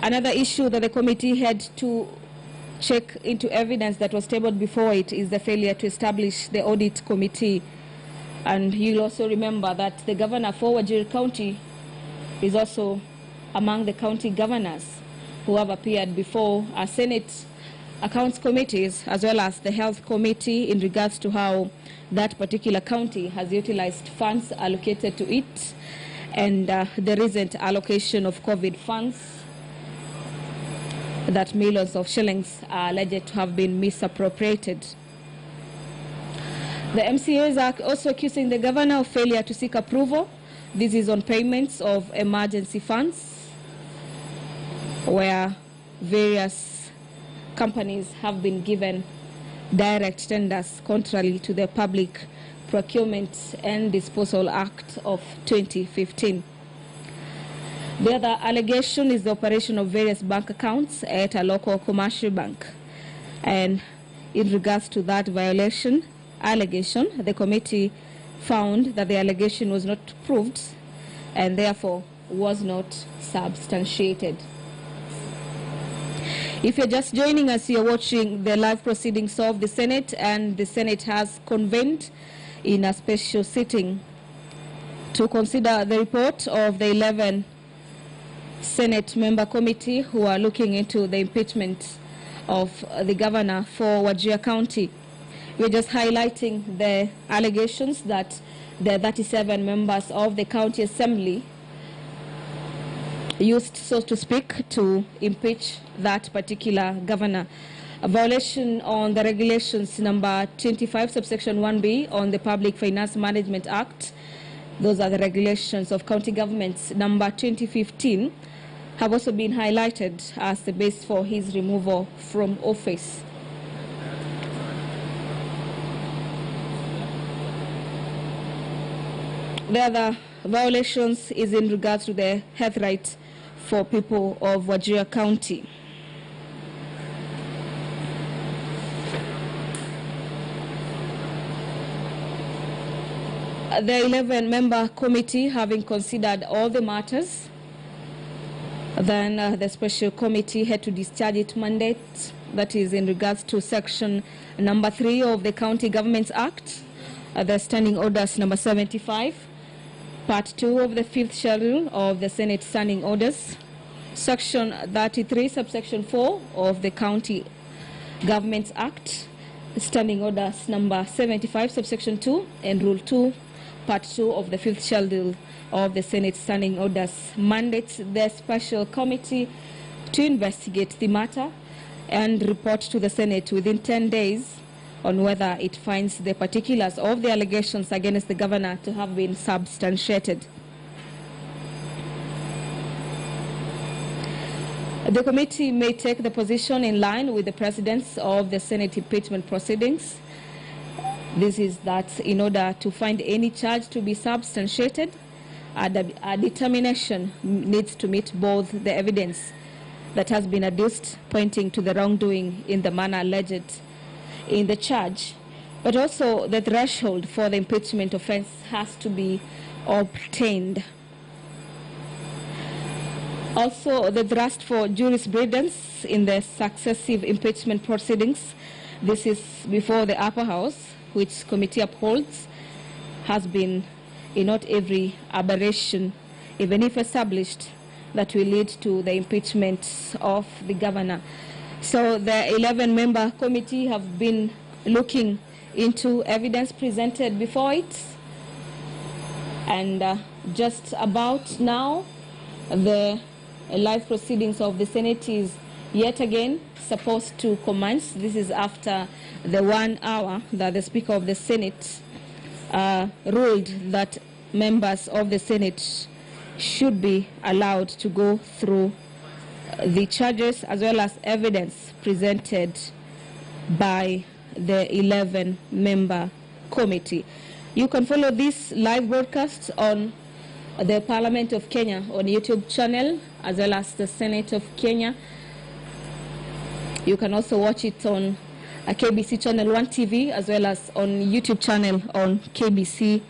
Another issue that the committee had to check into evidence that was tabled before it is the failure to establish the audit committee. And you'll also remember that the governor for Wajir County is also among the county governors who have appeared before our Senate accounts committees as well as the health committee in regards to how that particular county has utilized funds allocated to it and the recent allocation of COVID funds, that millions of shillings are alleged to have been misappropriated. The MCAs are also accusing the governor of failure to seek approval. This is on payments of emergency funds, where various companies have been given direct tenders contrary to the Public Procurement and Disposal Act of 2015. The other allegation is the operation of various bank accounts at a local commercial bank. And in regards to that allegation, the committee found that the allegation was not proved and therefore was not substantiated. If you're just joining us, you're watching the live proceedings of the Senate, and the Senate has convened in a special sitting to consider the report of the 11 Senate member committee who are looking into the impeachment of the governor for Wajir County. We're just highlighting the allegations that the 37 members of the county assembly used, so to speak, to impeach that particular governor. A violation on the regulations number 25 subsection 1B on the Public Finance Management Act, those are the regulations of county governments number 2015, have also been highlighted as the base for his removal from office. The other violations is in regards to the health rights for people of Wajir County. The 11-member committee, having considered all the matters, then the special committee had to discharge its mandate, that is in regards to section number 3 of the County Governments Act, the Standing Orders number 75, Part 2 of the 5th Schedule of the Senate Standing Orders, Section 33, Subsection 4 of the County Governments Act, Standing Orders number 75, Subsection 2, and Rule 2, Part 2 of the 5th Schedule of the Senate Standing Orders mandates the special committee to investigate the matter and report to the Senate within 10 days on whether it finds the particulars of the allegations against the governor to have been substantiated. The committee may take the position in line with the precedents of the Senate impeachment proceedings. This is that in order to find any charge to be substantiated, a determination needs to meet both the evidence that has been adduced pointing to the wrongdoing in the manner alleged in the charge, but also the threshold for the impeachment offense has to be obtained. Also, the thrust for jurisprudence in the successive impeachment proceedings, this is before the upper house, which committee upholds, has been in not every aberration, even if established, that will lead to the impeachment of the governor. So the 11-member committee have been looking into evidence presented before it, and just about now the live proceedings of the Senate is yet again supposed to commence. This is after the 1 hour that the Speaker of the Senate ruled that members of the Senate should be allowed to go through the charges as well as evidence presented by the 11-member committee. You can follow this live broadcast on the Parliament of Kenya on YouTube channel as well as the Senate of Kenya. You can also watch it on KBC Channel 1 TV as well as on YouTube channel on KBC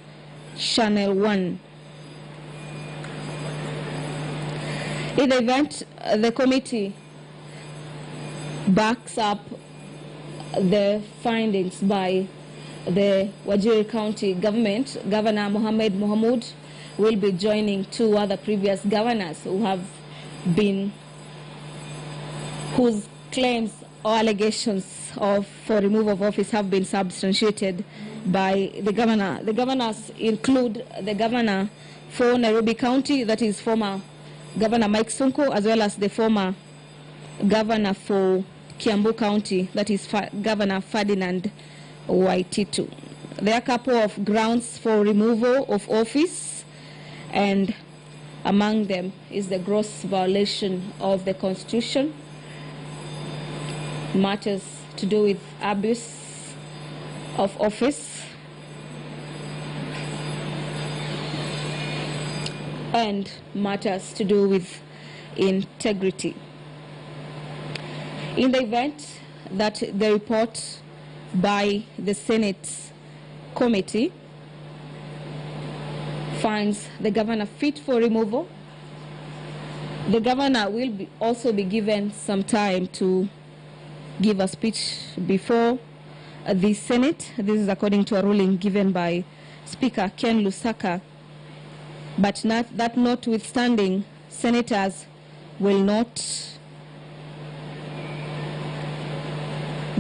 Channel 1. In the event the committee backs up the findings by the Wajir County government, Governor Mohamed Mohamud will be joining two other previous governors whose claims or allegations for removal of office have been substantiated by the governor. The governors include the governor for Nairobi County, that is former Governor Mike Sonko, as well as the former governor for Kiambu County, that is Governor Ferdinand Waititu. There are a couple of grounds for removal of office, and among them is the gross violation of the Constitution, matters to do with abuse of office, and matters to do with integrity. In the event that the report by the Senate committee finds the governor fit for removal, the governor will also be given some time to give a speech before the Senate. This is according to a ruling given by Speaker Ken Lusaka. But that notwithstanding, senators will not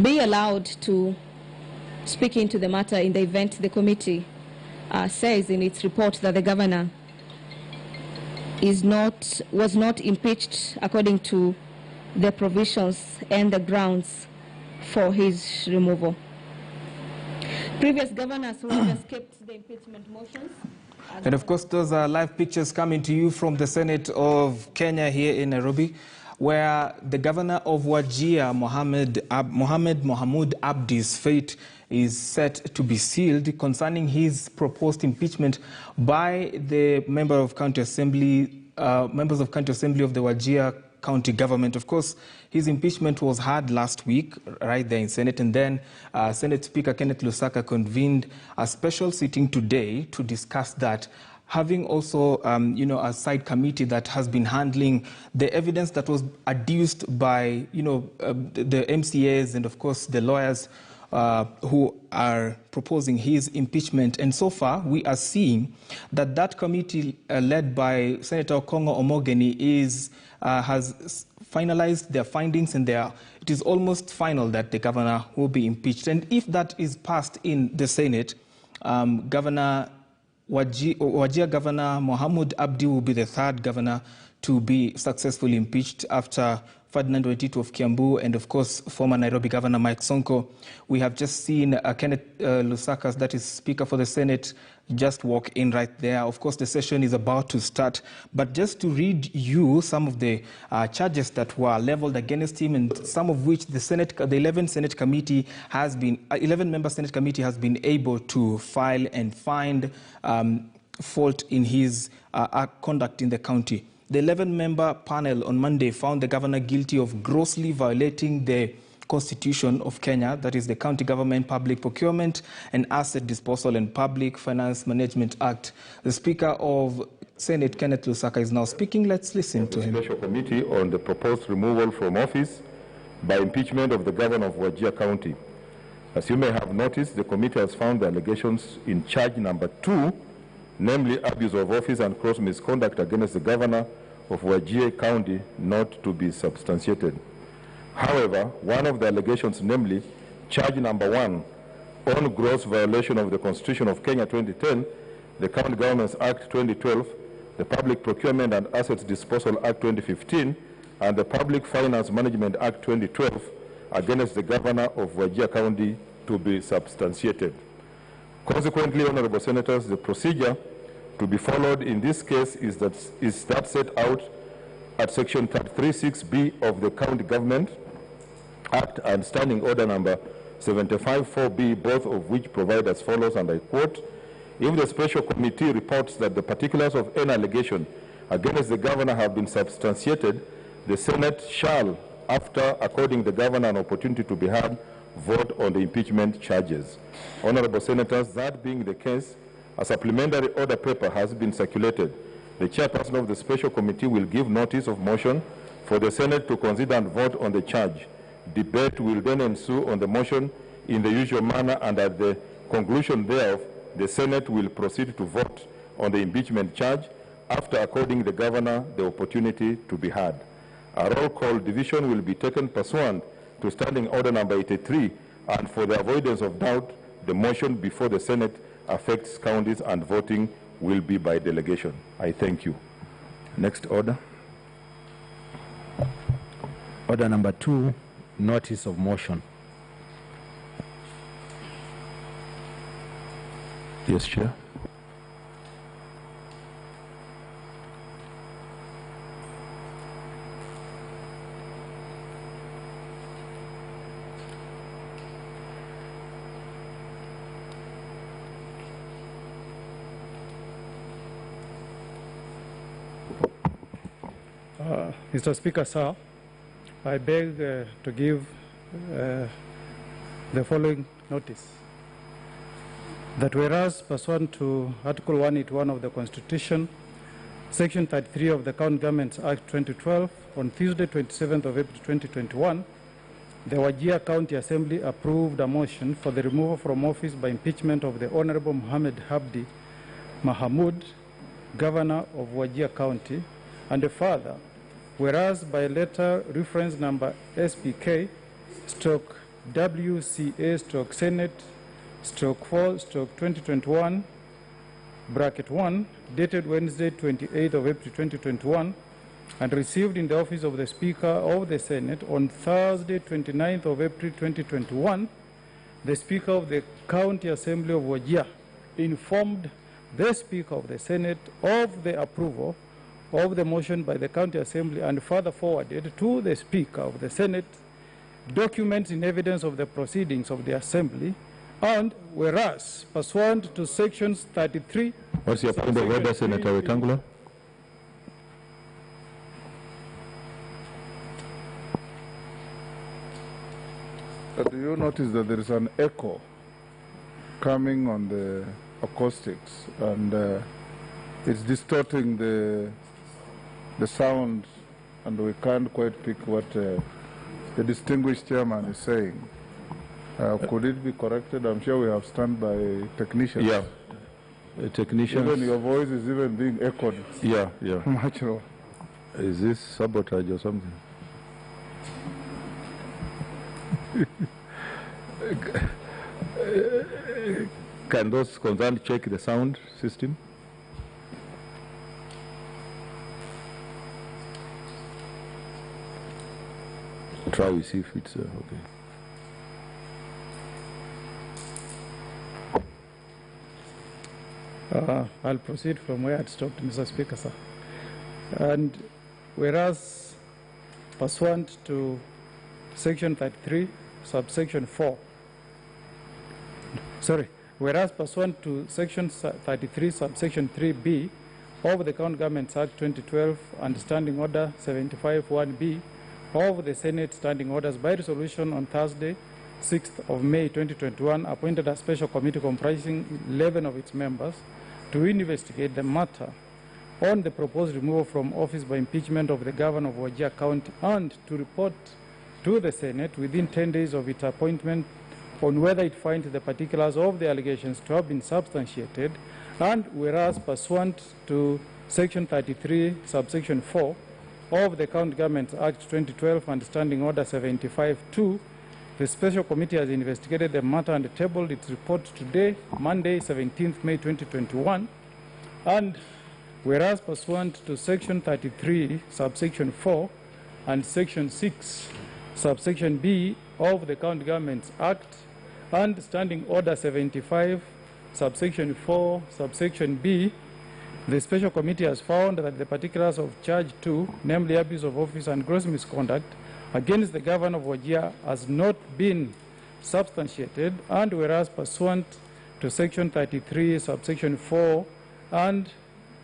be allowed to speak into the matter in the event the committee says in its report that the governor was not impeached according to the provisions and the grounds for his removal. Previous governors who have escaped the impeachment motions. And of course, those are live pictures coming to you from the Senate of Kenya here in Nairobi, where the governor of Wajir, Mohamed Mohamud Abdi's fate is set to be sealed concerning his proposed impeachment by the members of County Assembly of the Wajir County government. Of course, his impeachment was heard last week right there in Senate, and then Senate Speaker Kenneth Lusaka convened a special sitting today to discuss that, having also a side committee that has been handling the evidence that was adduced by the MCAs and of course the lawyers who are proposing his impeachment. And so far, we are seeing that committee led by Senator Kongo Omogeni has finalized their findings, and it is almost final that the governor will be impeached. And if that is passed in the Senate, Wajir Governor Mohamud Abdi will be the third governor to be successfully impeached after Ferdinand Waititu of Kiambu and, of course, former Nairobi Governor Mike Sonko. We have just seen Kenneth Lusaka, that is Speaker for the Senate, just walk in right there. Of course, the session is about to start. But just to read you some of the charges that were leveled against him, and some of which the 11-member Senate committee has been able to file and find fault in his conduct in the county. The 11-member panel on Monday found the governor guilty of grossly violating the Constitution of Kenya, that is the County Government Public Procurement and Asset Disposal and Public Finance Management Act. The Speaker of Senate, Kenneth Lusaka, is now speaking. Let's listen to him. Special committee on the proposed removal from office by impeachment of the governor of Wajir County. As you may have noticed, the committee has found the allegations in charge number 2, namely abuse of office and gross misconduct against the governor of Wajir County, not to be substantiated. However, one of the allegations, namely charge number 1, on gross violation of the Constitution of Kenya 2010, the County Governments Act 2012, the Public Procurement and Assets Disposal Act 2015, and the Public Finance Management Act 2012 against the governor of Wajir County to be substantiated. Consequently, Honorable Senators, the procedure to be followed in this case is that set out at Section 36B of the County Government Act and Standing Order number 75-4B, both of which provide as follows, and I quote: if the special committee reports that the particulars of an allegation against the governor have been substantiated, the Senate shall, after according the governor an opportunity to be heard, vote on the impeachment charges. Honorable Senators, that being the case, a supplementary order paper has been circulated the chairperson of the special committee will give notice of motion for the Senate to consider and vote on the charge. Debate will then ensue on the motion in the usual manner, and at the conclusion thereof, the Senate will proceed to vote on the impeachment charge after according the governor the opportunity to be heard. A roll call division will be taken pursuant to Standing Order number 83, and for the avoidance of doubt, the motion before the Senate affects counties and voting will be by delegation. I thank you. Next order. Order number 2, notice of motion. Yes, Chair. Mr. Speaker, sir, I beg to give the following notice. That whereas pursuant to Article 181 of the Constitution, Section 33 of the County Governments Act 2012, on Tuesday, 27th of April 2021, the Wajir County Assembly approved a motion for the removal from office by impeachment of the Honorable Mohammed Abdi Mahamood, Governor of Wajir County, and further, whereas by letter reference number SPK WCA Senate 4/2021 (1) dated Wednesday 28th of April 2021 and received in the office of the Speaker of the Senate on Thursday 29th of April 2021, the Speaker of the County Assembly of Wajir informed the Speaker of the Senate of the approval of the motion by the County Assembly and further forwarded to the Speaker of the Senate documents in evidence of the proceedings of the Assembly, and whereas pursuant to sections 33... What's your point of order, Senator Wetangula? Do you notice that there is an echo coming on the acoustics, and it's distorting the sound, and we can't quite pick what the distinguished chairman is saying. Could it be corrected? I'm sure we have standby technicians. Yeah, technicians. Even your voice is even being echoed. Yeah. Much more. Is this sabotage or something? Can those concerned check the sound system? Try to see if it's okay. I'll proceed from where I stopped, Mr. Speaker, sir. And whereas pursuant to Section 33, subsection 4, whereas pursuant to Section 33, subsection 3B of the County Governments Act 2012 and Standing Order 75-1B of the Senate Standing Orders by resolution on Thursday, 6th of May 2021, appointed a special committee comprising 11 of its members to investigate the matter on the proposed removal from office by impeachment of the Governor of Wajir County and to report to the Senate within 10 days of its appointment on whether it finds the particulars of the allegations to have been substantiated, and whereas pursuant to Section 33, subsection 4 of the County Governments Act 2012 and Standing Order 75-2, the special committee has investigated the matter and tabled its report today, Monday, 17th May 2021, and whereas pursuant to Section 33, subsection 4 and Section 6, subsection B of the County Governments Act and Standing Order 75, subsection 4, subsection B, the special committee has found that the particulars of charge 2, namely abuse of office and gross misconduct against the Governor of Wajir, has not been substantiated, and whereas pursuant to Section 33, subsection 4 and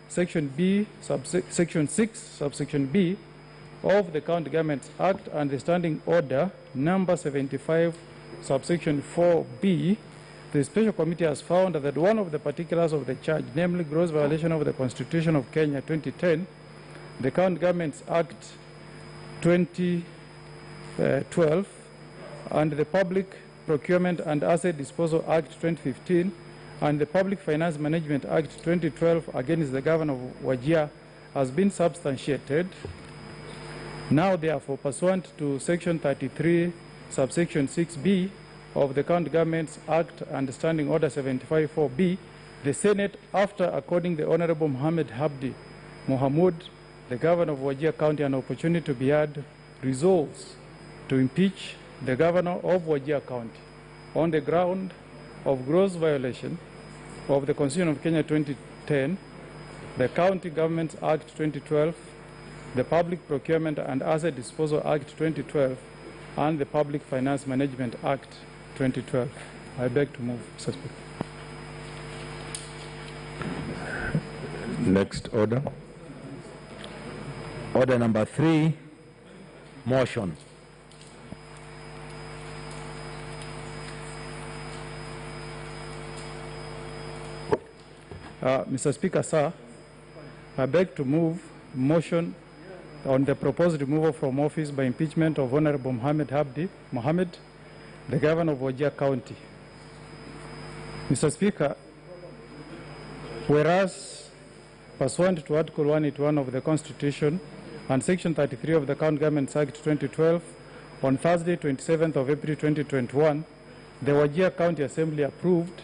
Section B, Section 6, subsection B of the County Governments Act and the Standing Order number 75, subsection 4B, the Special Committee has found that one of the particulars of the charge, namely gross violation of the Constitution of Kenya 2010, the County Governments Act 2012, and the Public Procurement and Asset Disposal Act 2015, and the Public Finance Management Act 2012 against the Governor of Wajir has been substantiated. Now, therefore, pursuant to Section 33, subsection 6B of the County Governments Act and Standing Order 75-4B, the Senate, after according the Honorable Mohammed Habdi Mohamud, the Governor of Wajir County, an opportunity to be heard, resolves to impeach the Governor of Wajir County on the ground of gross violation of the Constitution of Kenya 2010, the County Governments Act 2012, the Public Procurement and Asset Disposal Act 2012, and the Public Finance Management Act 2012. I beg to move, Mr. Speaker. Next order. Order number 3, motion. Mr. Speaker, sir, I beg to move motion on the proposed removal from office by impeachment of Honorable Mohammed Habdi Mohammed, the Governor of Wajir County. Mr. Speaker, whereas pursuant to Article 181 of the Constitution and Section 33 of the County Governments Act 2012, on Thursday, 27th of April 2021, the Wajir County Assembly approved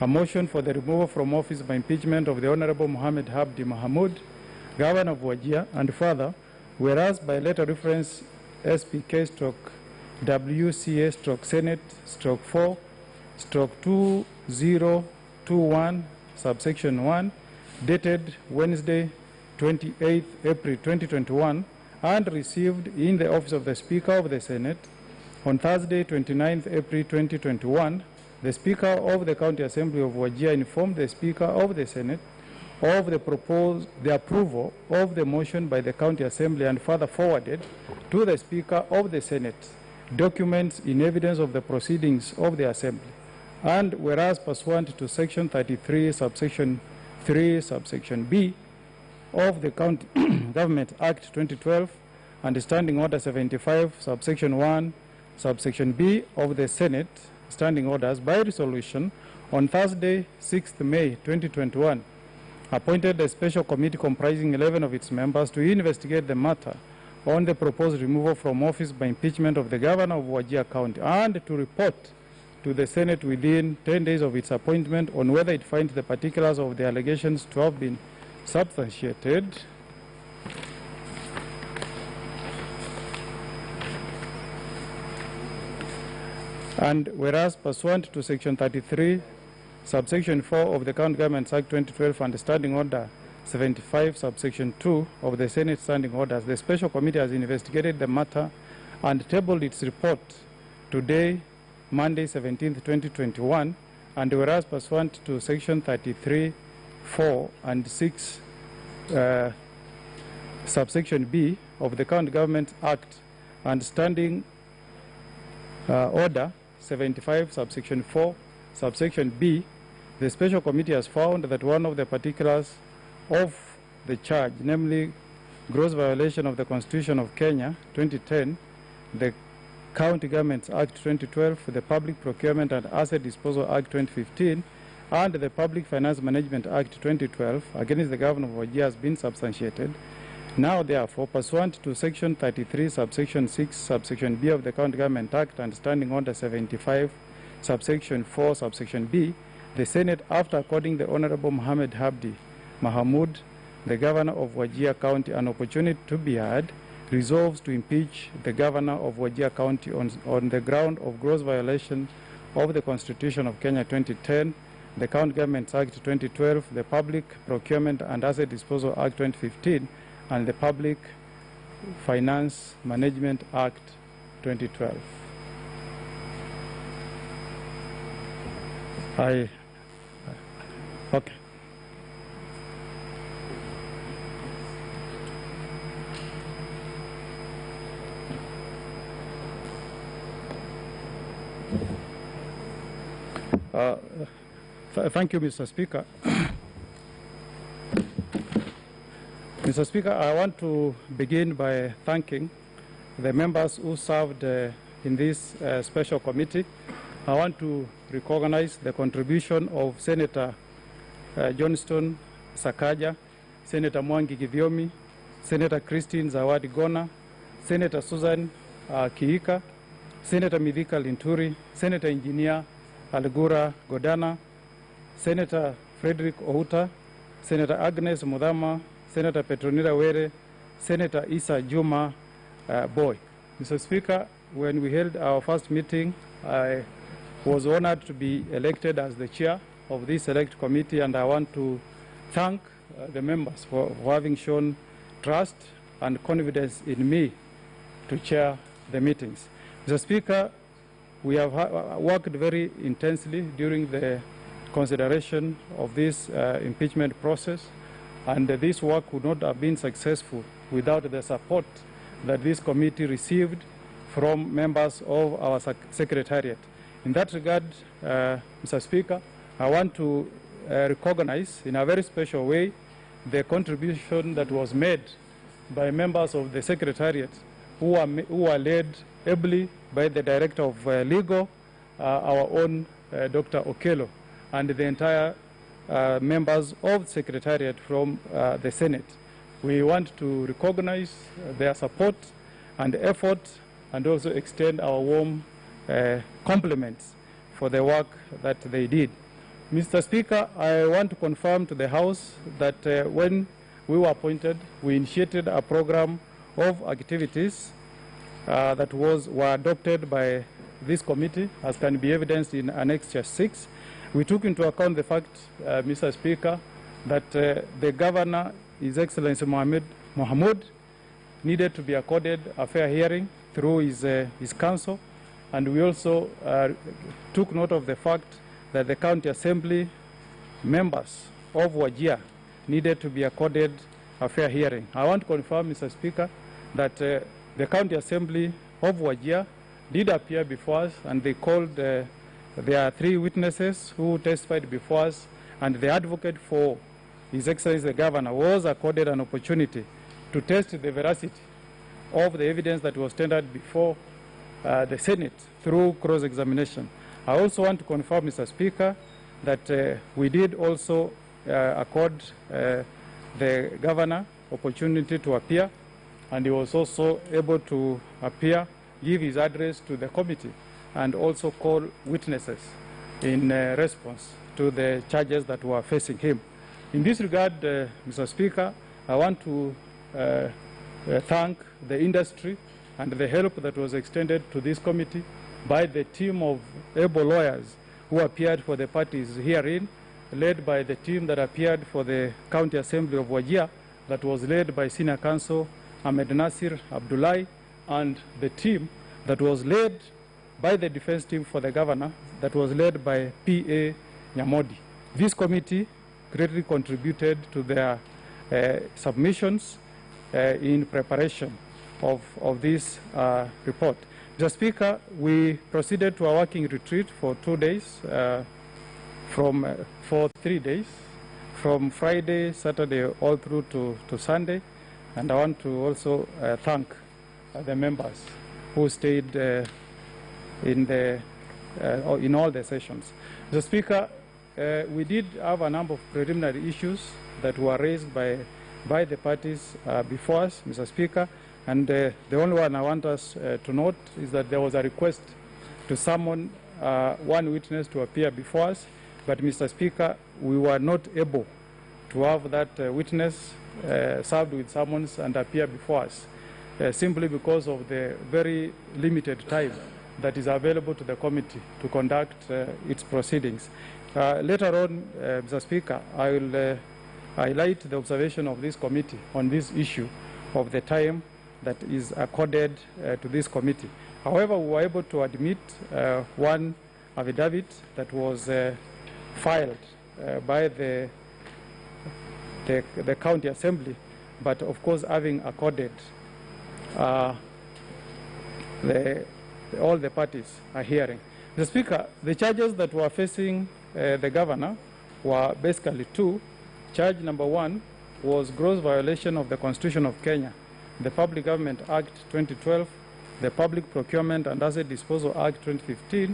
a motion for the removal from office by impeachment of the Honorable Mohammed Habdi Mohamud, Governor of Wajir, and further, whereas by letter reference SPK/WCA/Senate/4/2021 subsection 1, dated Wednesday, 28th April 2021, and received in the office of the Speaker of the Senate on Thursday, 29th April 2021, the Speaker of the County Assembly of Wajir informed the Speaker of the Senate of the approval of the motion by the County Assembly, and further forwarded to the Speaker of the Senate documents in evidence of the proceedings of the Assembly. And whereas pursuant to Section 33, subsection 3, subsection B of the County Government Act 2012 and Standing Order 75, subsection 1, subsection B of the Senate Standing Orders, by resolution on Thursday, 6th May 2021, appointed a special committee comprising 11 of its members to investigate the matter on the proposed removal from office by impeachment of the Governor of Wajir County, and to report to the Senate within 10 days of its appointment on whether it finds the particulars of the allegations to have been substantiated. And whereas pursuant to Section 33, subsection 4 of the County Governments Act 2012 and Standing Order 75, subsection 2 of the Senate Standing Orders, the Special Committee has investigated the matter and tabled its report today, Monday, 17th, 2021, and whereas pursuant to Section 33, 4 and 6, subsection B of the County Government Act and Standing Order 75, subsection 4, subsection B, the Special Committee has found that one of the particulars of the charge, namely gross violation of the Constitution of Kenya 2010, the County Governments Act 2012, the Public Procurement and Asset Disposal Act 2015, and the Public Finance Management Act 2012 against the Governor of Wajir has been substantiated. Now, therefore, pursuant to Section 33, subsection 6, subsection B of the County Government Act and Standing Order 75, subsection 4, subsection B, the Senate, after according the Honorable Mohammed Habdi Mohamud, the Governor of Wajir County, an opportunity to be heard, resolves to impeach the Governor of Wajir County on the ground of gross violation of the Constitution of Kenya 2010, the County Governments Act 2012, the Public Procurement and Asset Disposal Act 2015, and the Public Finance Management Act 2012. Okay. Thank you, Mr. Speaker. Mr. Speaker, I want to begin by thanking the members who served in this special committee. I want to recognize the contribution of Senator Johnston Sakaja, Senator Mwangi Githiomi, Senator Christine Zawadi Gona, Senator Susan Kiika, Senator Mithika Linturi, Senator Engineer Algura Godana, Senator Frederick Outa, Senator Agnes Mudhama, Senator Petronira Were, Senator Isa Juma Boy. Mr. Speaker, when we held our first meeting, I was honored to be elected as the chair of this select committee, and I want to thank the members for having shown trust and confidence in me to chair the meetings. Mr. Speaker, we have worked very intensely during the consideration of this impeachment process, and this work would not have been successful without the support that this committee received from members of our secretariat. In that regard, Mr. Speaker, I want to recognize in a very special way the contribution that was made by members of the secretariat who are led ably by the Director of Legal, our own Dr. Okello, and the entire members of the Secretariat from the Senate. We want to recognize their support and effort, and also extend our warm compliments for the work that they did. Mr. Speaker, I want to confirm to the House that when we were appointed, we initiated a program of activities that were adopted by this committee, as can be evidenced in Annexure 6. We took into account the fact, Mr. Speaker, that the Governor, His Excellency Mohamud, needed to be accorded a fair hearing through his council, and we also took note of the fact that the County Assembly members of Wajir needed to be accorded a fair hearing. I want to confirm, Mr. Speaker, that the County Assembly of Wajir did appear before us, and they called there are 3 witnesses who testified before us, and the advocate for His Excellency the Governor was accorded an opportunity to test the veracity of the evidence that was tendered before the Senate through cross-examination. I also want to confirm, Mr. Speaker, that we did also accord the Governor opportunity to appear, and he was also able to appear, give his address to the committee, and also call witnesses in response to the charges that were facing him. In this regard, Mr. Speaker, I want to thank the industry and the help that was extended to this committee by the team of able lawyers who appeared for the parties herein, led by the team that appeared for the County Assembly of Wajir, that was led by Senior Counsel Ahmed Nasir Abdullahi, and the team that was led by the defense team for the Governor, that was led by P.A. Nyamodi. This committee greatly contributed to their submissions in preparation of this report. Mr. Speaker, we proceeded to a working retreat for 2 days, for 3 days, from Friday, Saturday, all through to Sunday, and I want to also thank the members who stayed in all the sessions. Mr. Speaker, we did have a number of preliminary issues that were raised by the parties before us, Mr. Speaker, and the only one I want us to note is that there was a request to summon one witness to appear before us, but Mr. Speaker, we were not able to have that witness served with summons and appear before us, simply because of the very limited time that is available to the committee to conduct its proceedings. Later on, Mr. Speaker, I will highlight the observation of this committee on this issue of the time that is accorded to this committee. However, we were able to admit one affidavit that was filed by the County Assembly, but of course having accorded all the parties a hearing. Mr. Speaker, the charges that were facing the governor were basically two. Charge number one was gross violation of the Constitution of Kenya, the Public Government Act 2012, the Public Procurement and Asset Disposal Act 2015,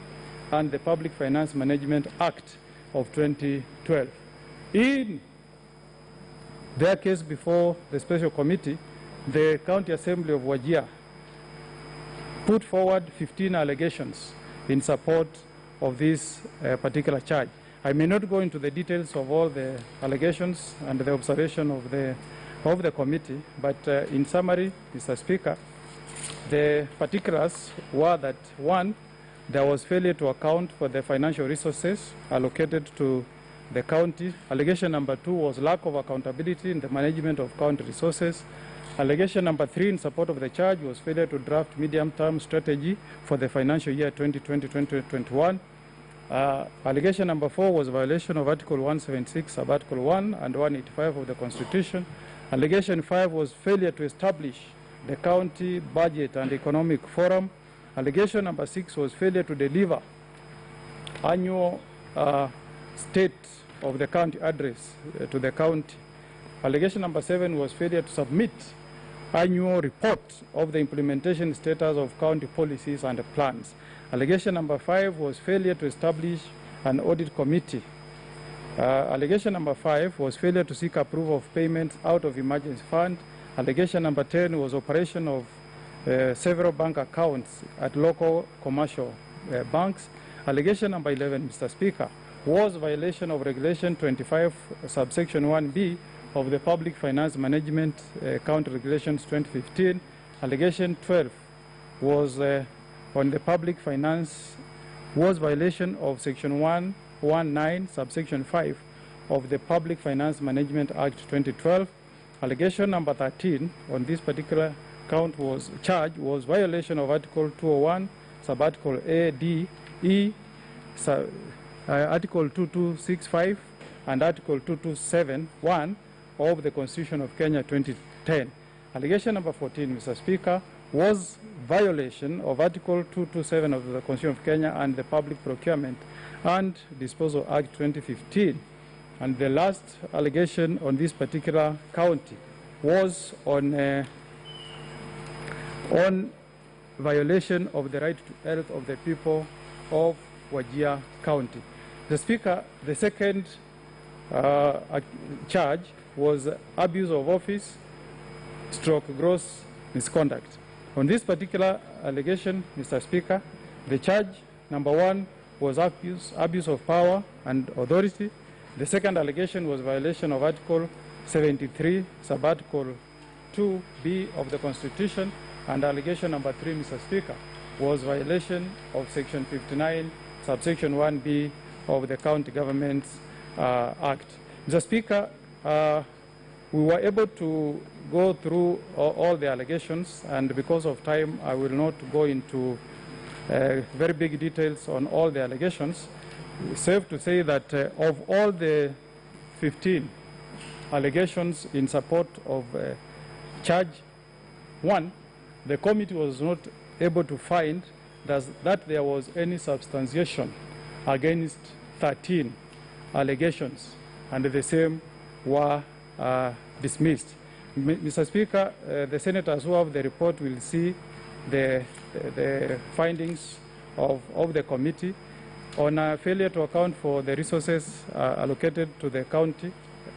and the Public Finance Management Act of 2012. In their case before the special committee, the County Assembly of Wajir put forward 15 allegations in support of this particular charge. I may not go into the details of all the allegations and the observation of the committee, but in summary, Mr. Speaker, the particulars were that, one, there was failure to account for the financial resources allocated to the county. Allegation number two was lack of accountability in the management of county resources. Allegation number three in support of the charge was failure to draft medium-term strategy for the financial year 2020-2021. Allegation number four was violation of Article 176, Sub-Article 1 and 185 of the Constitution. Allegation 5 was failure to establish the County Budget and Economic Forum. Allegation number 6 was failure to deliver annual state of the county address to the county. Allegation number 7 was failure to submit annual report of the implementation status of county policies and plans. Allegation number 5 was failure to establish an audit committee. Allegation number 5 was failure to seek approval of payments out of emergency fund. Allegation number 10 was operation of several bank accounts at local commercial banks. Allegation number 11, Mr. Speaker, was violation of Regulation 25, subsection 1B of the Public Finance Management County Regulations 2015. Allegation 12 was on the public finance, was violation of Section 119, subsection 5 of the Public Finance Management Act 2012. Allegation number 13 on this particular count was violation of Article 201, sub-article A, D, E, Article 2265 and Article 2271 of the Constitution of Kenya 2010. Allegation number 14, Mr. Speaker, was violation of Article 227 of the Constitution of Kenya and the Public Procurement and Disposal Act 2015. And the last allegation on this particular county was on violation of the right to health of the people of Wajir County. The Speaker, the second charge was abuse of office / gross misconduct. On this particular allegation, Mr. Speaker, the charge number 1 was abuse of power and authority. The second allegation was violation of Article 73, sub-article 2B of the Constitution, and allegation number 3, Mr. Speaker, was violation of Section 59, subsection 1B of the County Governments Act. Mr. Speaker, we were able to go through all the allegations, and because of time, I will not go into very big details on all the allegations. It's safe to say that of all the 15 allegations in support of charge 1, the committee was not able to find that there was any substantiation against 13 allegations, and the same were dismissed. Mr. Speaker, the senators who have the report will see the findings of the committee on failure to account for the resources allocated to the county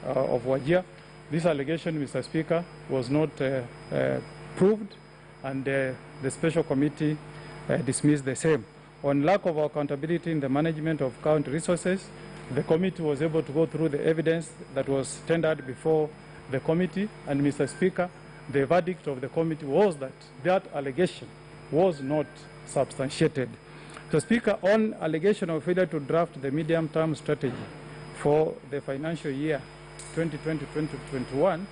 of Wajir. This allegation, Mr. Speaker, was not proved, and the special committee dismissed the same. On lack of accountability in the management of county resources, the committee was able to go through the evidence that was tendered before the committee, and Mr. Speaker, the verdict of the committee was that that allegation was not substantiated. Mr. Speaker, on allegation of failure to draft the medium-term strategy for the financial year 2020-2021,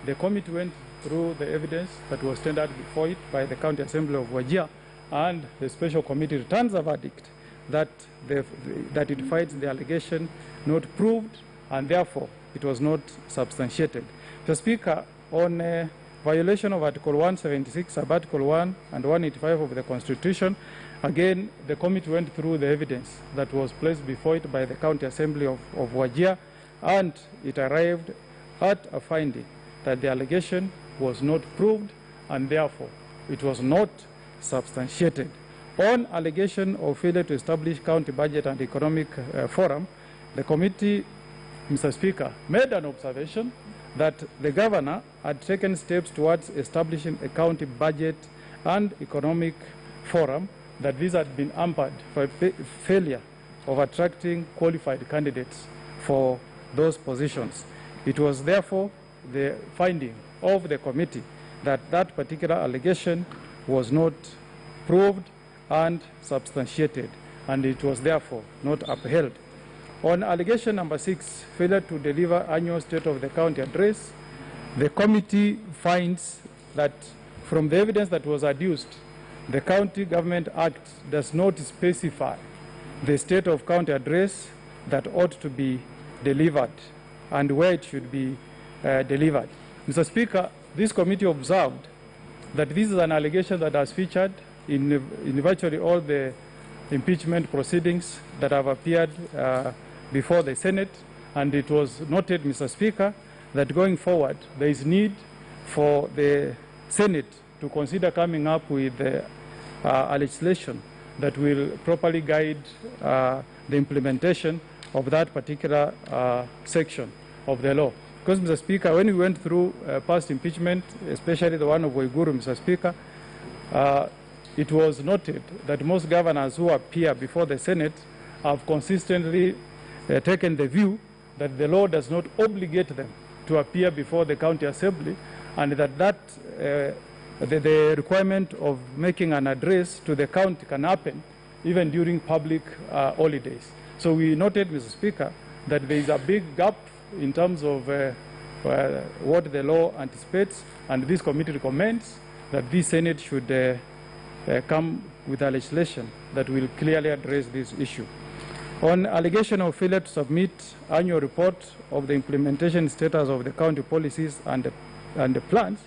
the committee went through the evidence that was tendered before it by the County Assembly of Wajir, and the special committee returns a verdict that it finds the allegation not proved, and therefore it was not substantiated. Mr. Speaker, on violation of Article 176, Sub-Article 1 and 185 of the Constitution. Again, the committee went through the evidence that was placed before it by the County Assembly of Wajir, and it arrived at a finding that the allegation was not proved and therefore it was not substantiated. On allegation of failure to establish county budget and economic forum, the committee, Mr. Speaker, made an observation that the governor had taken steps towards establishing a county budget and economic forum, that these had been hampered by failure of attracting qualified candidates for those positions. It was therefore the finding of the committee that that particular allegation was not proved and substantiated, and it was therefore not upheld. On allegation number 6, failure to deliver annual State of the County address, the committee finds that from the evidence that was adduced, the County Government Act does not specify the State of County address that ought to be delivered and where it should be delivered. Mr. Speaker, this committee observed that this is an allegation that has featured in virtually all the impeachment proceedings that have appeared before the Senate, and it was noted, Mr. Speaker, that going forward there is need for the Senate to consider coming up with a legislation that will properly guide the implementation of that particular section of the law. Because, Mr. Speaker, when we went through past impeachment, especially the one of Waiguru, Mr. Speaker, it was noted that most governors who appear before the Senate have consistently taken the view that the law does not obligate them to appear before the County Assembly, and that the requirement of making an address to the county can happen even during public holidays. So we noted, Mr. Speaker, that there is a big gap in terms of what the law anticipates, and this committee recommends that the Senate should come with a legislation that will clearly address this issue. On allegation of failure to submit annual report of the implementation status of the county policies and the plans,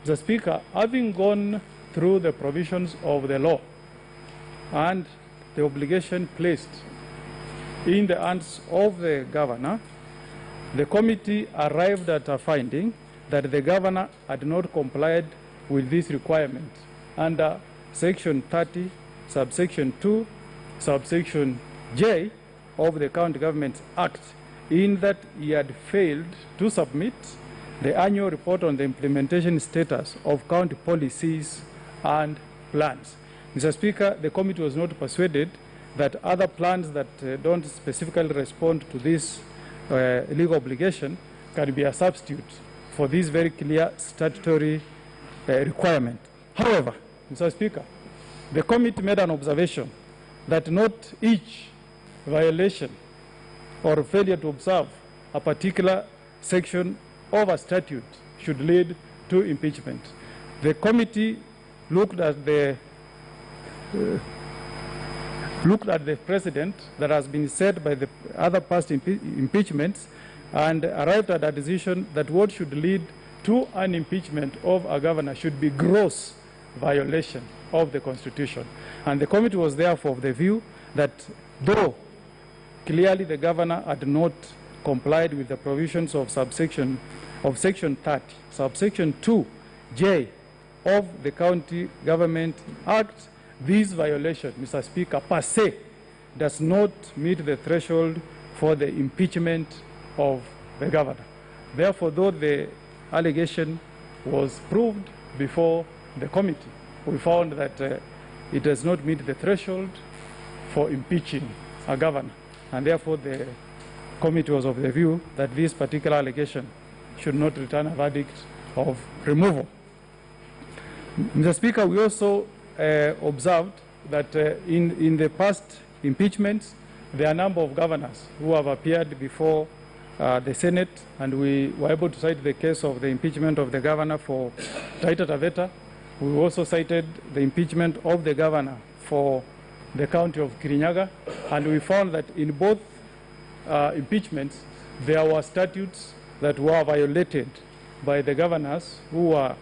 Mr. Speaker, having gone through the provisions of the law and the obligation placed in the hands of the governor, the committee arrived at a finding that the governor had not complied with this requirement under Section 30, Subsection 2, Subsection J of the County Government Act, in that he had failed to submit the annual report on the implementation status of county policies and plans. Mr. Speaker, the committee was not persuaded that other plans that don't specifically respond to this legal obligation can be a substitute for this very clear statutory requirement. However, Mr. Speaker, the committee made an observation that not each violation or failure to observe a particular section of a statute should lead to impeachment. The committee looked at the precedent that has been set by the other past impeachments and arrived at a decision that what should lead to an impeachment of a governor should be gross violation of the Constitution. And the committee was therefore of the view that though clearly the governor had not complied with the provisions of Section 30, Subsection 2J of the County Government Act, this violation, Mr. Speaker, per se does not meet the threshold for the impeachment of the governor. Therefore, though the allegation was proved before the committee, we found that it does not meet the threshold for impeaching a governor, and therefore the committee was of the view that this particular allegation should not return a verdict of removal. Mr. Speaker, we also observed that in the past impeachments, there are a number of governors who have appeared before the Senate, and we were able to cite the case of the impeachment of the governor for Taita Taveta. We also cited the impeachment of the governor for the county of Kirinyaga, and we found that in both impeachments, there were statutes that were violated by the governors who were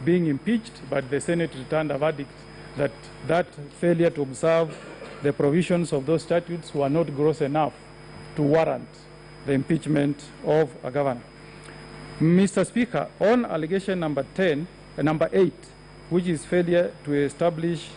being impeached, but the Senate returned a verdict that that failure to observe the provisions of those statutes were not gross enough to warrant the impeachment of a governor. Mr. Speaker, on allegation number 8, which is failure to establish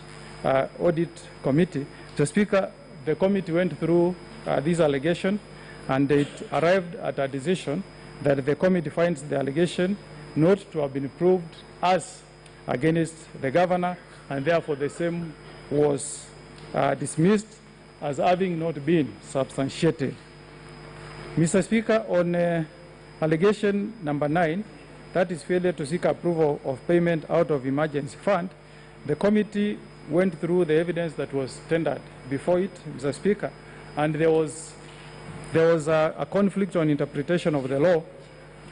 audit committee, Mr. Speaker, the committee went through this allegation and it arrived at a decision that the committee finds the allegation not to have been proved as against the governor, and therefore the same was dismissed as having not been substantiated. Mr. Speaker, on allegation number 9, that is failure to seek approval of payment out of emergency fund, the committee went through the evidence that was tendered before it, Mr. Speaker, and there was a conflict on interpretation of the law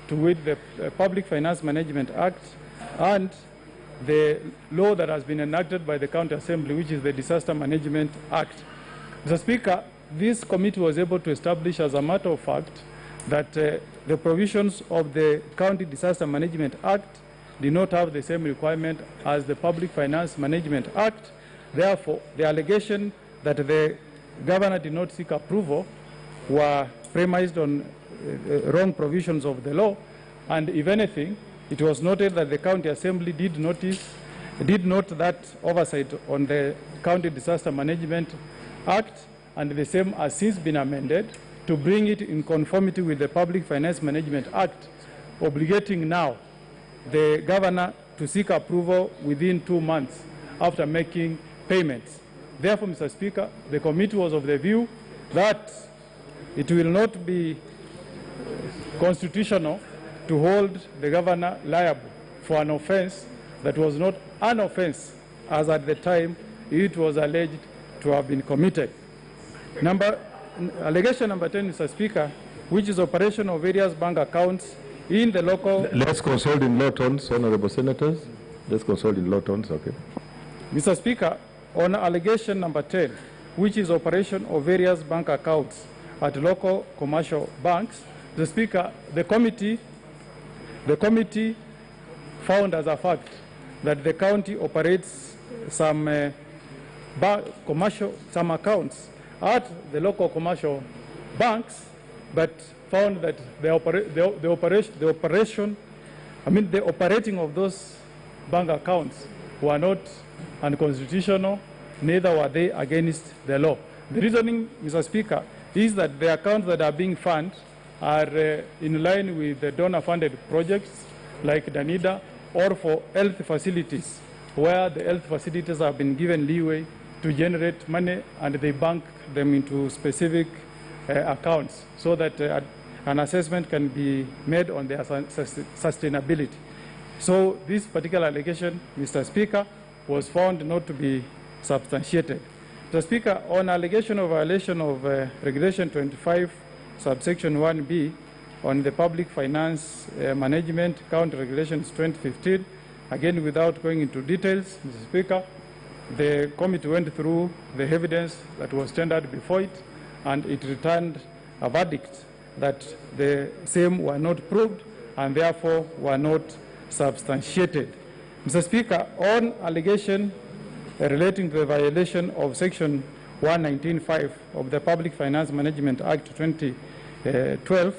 to which the Public Finance Management Act and the law that has been enacted by the County Assembly, which is the Disaster Management Act. Mr. Speaker, this committee was able to establish as a matter of fact that the provisions of the County Disaster Management Act did not have the same requirement as the Public Finance Management Act. Therefore, the allegation that the governor did not seek approval were premised on wrong provisions of the law, and if anything, it was noted that the County Assembly did note that oversight on the County Disaster Management Act, and the same has since been amended to bring it in conformity with the Public Finance Management Act, obligating now the governor to seek approval within 2 months after making payments. Therefore, Mr. Speaker, the committee was of the view that it will not be constitutional to hold the governor liable for an offense that was not an offense as at the time it was alleged to have been committed. Allegation number 10, Mr. Speaker, which is operation of various bank accounts in the local... Let's consult in low tones, honorable senators. Let's consult in low tones, okay. Mr. Speaker, on allegation number 10, which is operation of various bank accounts at local commercial banks, Mr. Speaker, the committee found as a fact that the county operates some accounts at the local commercial banks, but found that the operating of those bank accounts were not unconstitutional, neither were they against the law. The reasoning, Mr. Speaker, is that the accounts that are being funded are in line with the donor-funded projects like Danida, or for health facilities, where the health facilities have been given leeway to generate money and they bank them into specific accounts so that an assessment can be made on their sustainability. So this particular allegation, Mr. Speaker, was found not to be substantiated. Mr. Speaker, on allegation of violation of Regulation 25, subsection 1B, on the Public Finance Management County Regulations 2015, again without going into details, Mr. Speaker, the committee went through the evidence that was tendered before it, and it returned a verdict that the same were not proved and therefore were not substantiated. Mr. Speaker, on allegation relating to the violation of Section 119(5) of the Public Finance Management Act 2012,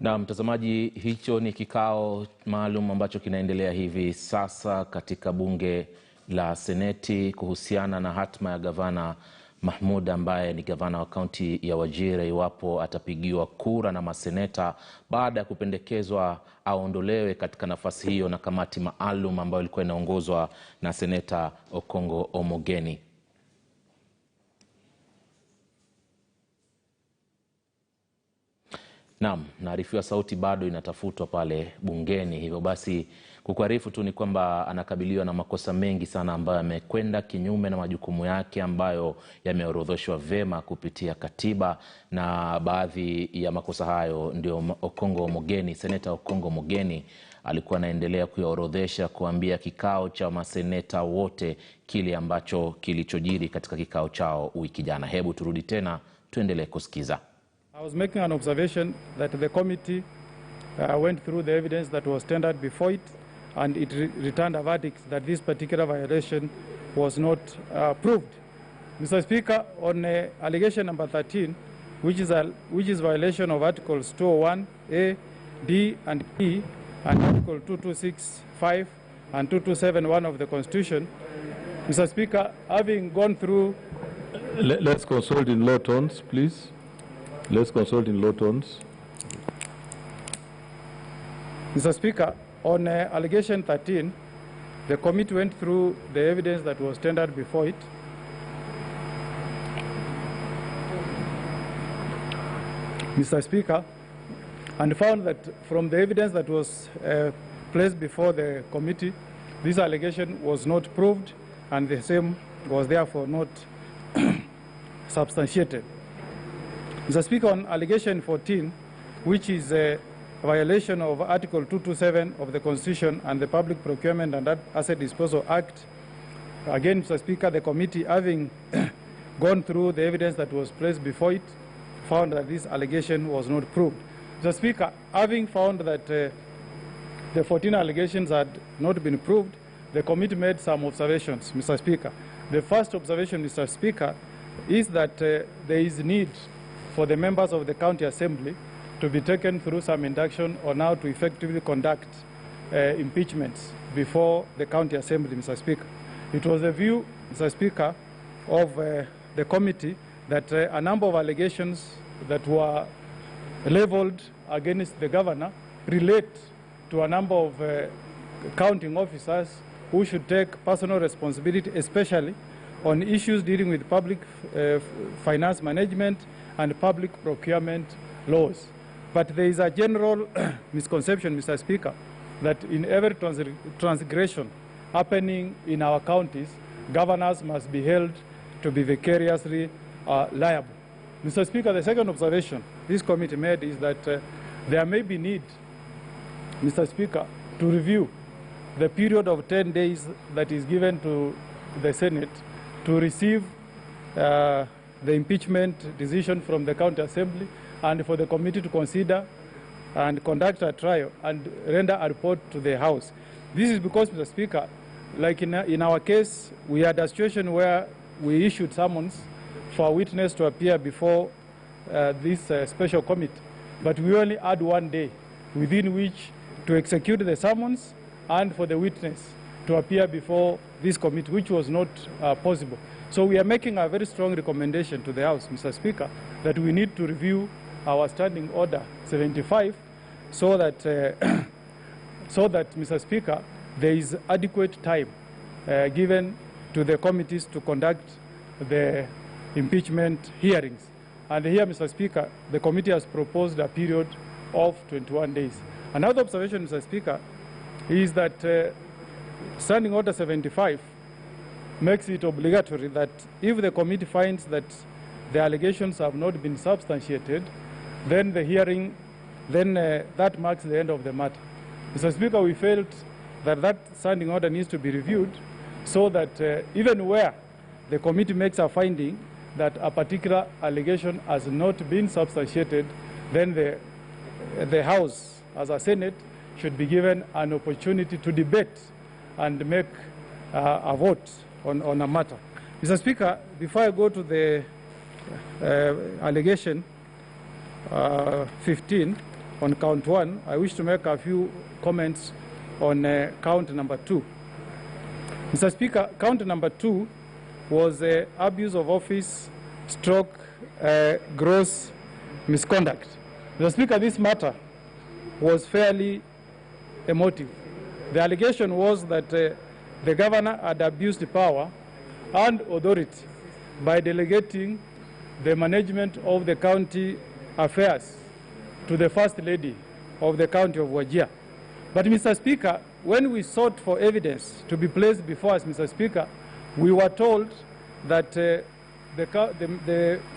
Na mtazamaji, hicho ni kikao maalum ambacho kinaendelea hivi sasa katika bunge la Seneti kuhusiana na hatma ya gavana Mahmoud ambaye ni gavana wa kaunti ya Wajir iwapo atapigiwa kura na maseneta baada ya kupendekezwa aondolewe katika nafasi hiyo na kamati maalum ambayo ilikuwa inaongozwa na seneta Okongo Omogeni. Naam, naarifiwa sauti bado inatafutwa pale bungeni. Hivyo basi kukuarifu tu ni kwamba anakabiliwa na makosa mengi sana ambayo yamekwenda kinyume na majukumu yake ambayo yameorodheshwa vema kupitia katiba, na baadhi ya makosa hayo ndio Okongo Omogeni, seneta Okongo Omogeni alikuwa anaendelea kuyaorodhesha, kuambia kikao cha maseneta wote kile ambacho kilichojiri katika kikao chao wiki jana. Hebu turudi tena tuendelee kusikiza. I was making an observation that the committee went through the evidence that was tendered before it, and it returned a verdict that this particular violation was not proved. Mr. Speaker, on allegation number 13, which is violation of Articles 201A, D, and E, and Article 2265 and 2271 of the Constitution, Mr. Speaker, having gone through... Let's consult in low tones, please. Let's consult in low tones. Mr. Speaker, on allegation 13, the committee went through the evidence that was tendered before it. Mr. Speaker, and found that from the evidence that was placed before the committee, this allegation was not proved, and the same was therefore not substantiated. Mr. Speaker, on allegation 14, which is a violation of Article 227 of the Constitution and the Public Procurement and Asset Disposal Act, again, Mr. Speaker, the committee, having gone through the evidence that was placed before it, found that this allegation was not proved. Mr. Speaker, having found that the 14 allegations had not been proved, the committee made some observations, Mr. Speaker. The first observation, Mr. Speaker, is that there is need for the members of the County Assembly to be taken through some induction on how to effectively conduct impeachments before the County Assembly, Mr. Speaker. It was a view, Mr. Speaker, of the committee that a number of allegations that were leveled against the governor relate to a number of counting officers who should take personal responsibility, especially on issues dealing with public finance management and public procurement laws. But there is a general misconception, Mr. Speaker, that in every transgression happening in our counties, governors must be held to be vicariously liable. Mr. Speaker, the second observation this committee made is that there may be need, Mr. Speaker, to review the period of 10 days that is given to the Senate to receive the impeachment decision from the County Assembly, and for the committee to consider and conduct a trial and render a report to the House. This is because, Mr. Speaker, like in our case, we had a situation where we issued summons for a witness to appear before this special committee, but we only had 1 day within which to execute the summons and for the witness to appear before this committee, which was not possible. So we are making a very strong recommendation to the House, Mr. Speaker, that we need to review our Standing Order 75 so that, Mr. Speaker, there is adequate time given to the committees to conduct the impeachment hearings. And here, Mr. Speaker, the committee has proposed a period of 21 days. Another observation, Mr. Speaker, is that Standing Order 75 makes it obligatory that if the committee finds that the allegations have not been substantiated, then the hearing, that marks the end of the matter. Mr. Speaker, we felt that that standing order needs to be reviewed so that even where the committee makes a finding that a particular allegation has not been substantiated, then the House, as a Senate, should be given an opportunity to debate and make a vote on a matter. Mr. Speaker, before I go to the allegation 15 on count 1, I wish to make a few comments on count number 2. Mr. Speaker, count number 2 was abuse of office, stroke, gross misconduct. Mr. Speaker, this matter was fairly emotive. The allegation was that the governor had abused power and authority by delegating the management of the county affairs to the First Lady of the county of Wajir. But, Mr. Speaker, when we sought for evidence to be placed before us, Mr. Speaker, we were told that the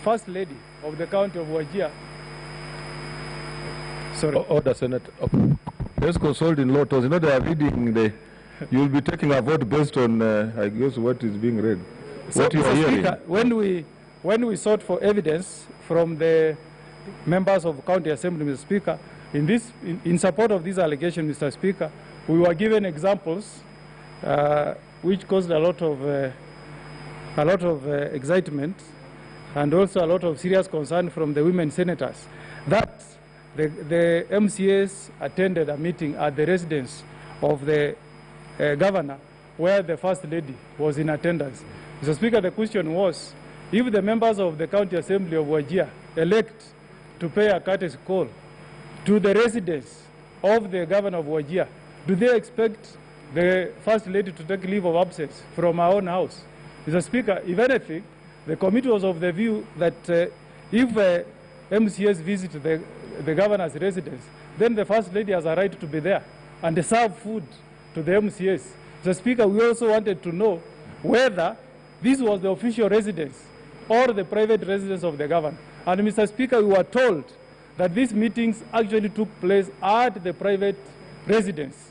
First Lady of the county of Wajir. Sorry. Order, Senator. Let's consult in law. You know, they are reading the. You will be taking a vote based on, I guess, what is being read. So, what you are hearing. Speaker, when we sought for evidence from the members of County Assembly, Mr. Speaker, in support of this allegation, Mr. Speaker, we were given examples which caused a lot of excitement and also a lot of serious concern from the women senators that the MCAs attended a meeting at the residence of the governor where the First Lady was in attendance. Mr. Speaker, the question was, if the members of the County Assembly of Wajir elect to pay a courtesy call to the residence of the governor of Wajir, do they expect the First Lady to take leave of absence from our own house? Mr. Speaker, if anything, the committee was of the view that if MCAs visit the governor's residence, then the First Lady has a right to be there and serve food to the MCAs. Mr. Speaker, we also wanted to know whether this was the official residence or the private residence of the governor. And, Mr. Speaker, we were told that these meetings actually took place at the private residence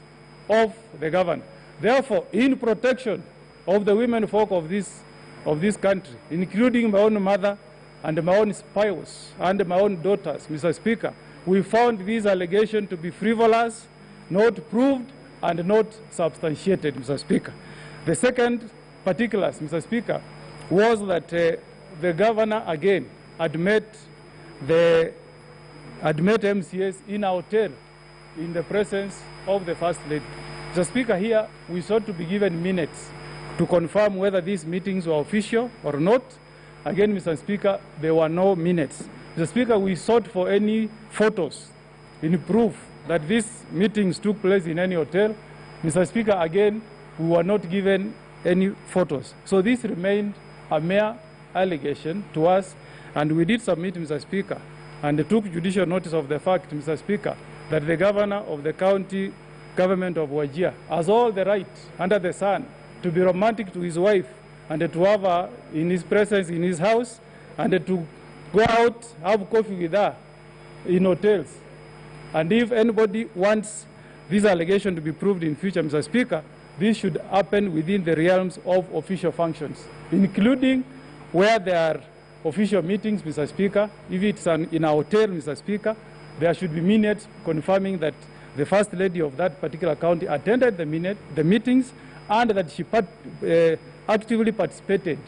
of the governor. Therefore, in protection of the women folk of this country, including my own mother and my own spouse and my own daughters, Mr. Speaker, we found this allegation to be frivolous, not proved, and not substantiated, Mr. Speaker. The second particulars, Mr. Speaker, was that the governor again had met MCAs in a hotel in the presence of the First Lady. Mr. Speaker, here we sought to be given minutes to confirm whether these meetings were official or not. Again, Mr. Speaker, there were no minutes. Mr. Speaker, we sought for any photos in proof that these meetings took place in any hotel. Mr. Speaker, again, we were not given any photos. So this remained a mere allegation to us, and we did submit, Mr. Speaker, and took judicial notice of the fact, Mr. Speaker, that the governor of the county government of Wajir has all the right under the sun to be romantic to his wife and to have her in his presence in his house and to go out, have coffee with her in hotels. And if anybody wants this allegation to be proved in future, Mr. Speaker, this should happen within the realms of official functions, including where there are official meetings, Mr. Speaker. If it's in a hotel, Mr. Speaker, there should be minutes confirming that the First Lady of that particular county attended the meetings and that she actively participated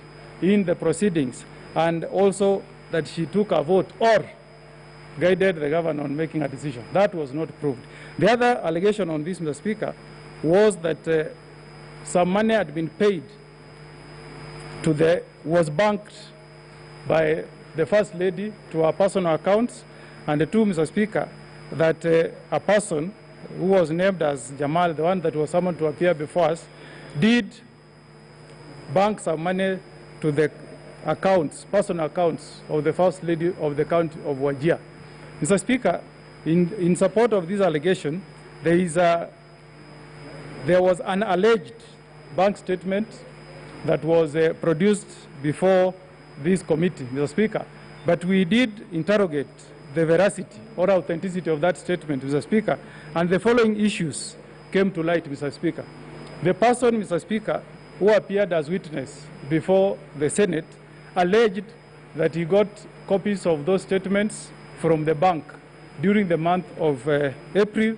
in the proceedings, and also that she took a vote or guided the governor on making a decision. That was not proved. The other allegation on this, Mr. Speaker, was that some money had been paid was banked by the First Lady to her personal accounts, and the two, Mr. Speaker, that a person who was named as Jamal, the one that was summoned to appear before us, did bank some money to the accounts, personal accounts of the First Lady of the county of Wajir. Mr. Speaker, in support of this allegation, there was an alleged bank statement that was produced before this committee, Mr. Speaker, but we did interrogate the veracity or authenticity of that statement, Mr. Speaker, and the following issues came to light, Mr. Speaker. The person, Mr. Speaker, who appeared as witness before the Senate alleged that he got copies of those statements from the bank during the month of April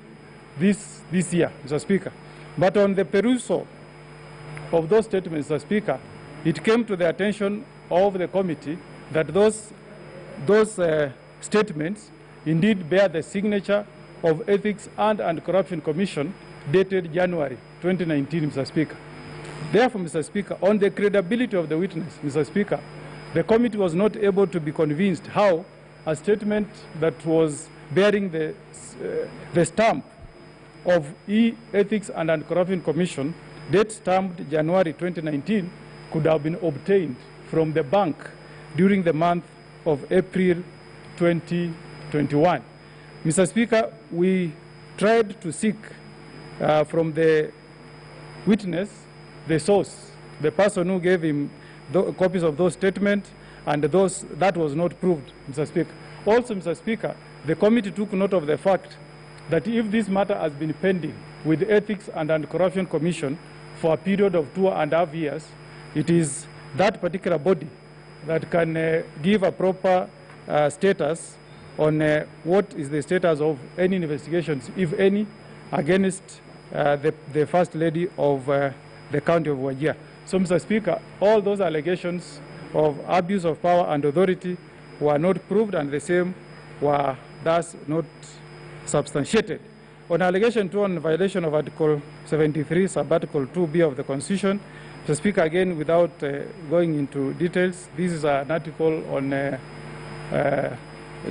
this year, Mr. Speaker. But on the perusal of those statements, Mr. Speaker, it came to the attention of the committee that those statements indeed bear the signature of Ethics and Anti-Corruption Commission dated January 2019, Mr. Speaker. Therefore, Mr. Speaker, on the credibility of the witness, Mr. Speaker, the committee was not able to be convinced how a statement that was bearing the stamp of E-Ethics and Anti-Corruption Commission, date stamped January 2019, could have been obtained from the bank during the month of April 2021. Mr. Speaker, we tried to seek from the witness the source, the person who gave him copies of those statements, and that was not proved, Mr. Speaker. Also, Mr. Speaker, the committee took note of the fact that if this matter has been pending with the Ethics and Anti-Corruption Commission for a period of 2.5 years, it is that particular body that can give a proper status on what is the status of any investigations, if any, against the First Lady of the County of Wajir. So, Mr. Speaker, all those allegations of abuse of power and authority were not proved, and the same were thus not substantiated. On allegation 2 on violation of Article 73, sub-Article 2B of the Constitution, Mr. Speaker, again, without going into details, this is an article on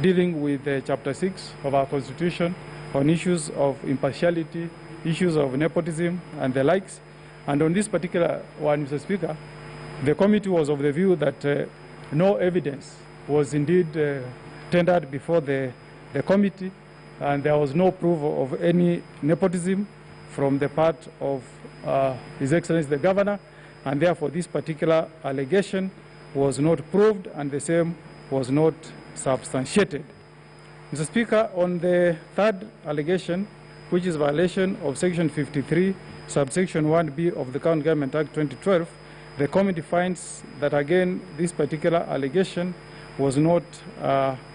dealing with Chapter 6 of our Constitution on issues of impartiality, issues of nepotism, and the likes. And on this particular one, Mr. Speaker, the committee was of the view that no evidence was indeed tendered before the committee, and there was no proof of any nepotism from the part of His Excellency the Governor, and therefore this particular allegation was not proved and the same was not substantiated. Mr. Speaker, on the third allegation, which is violation of Section 53, subsection 1B of the County Government Act 2012, the committee finds that again this particular allegation was not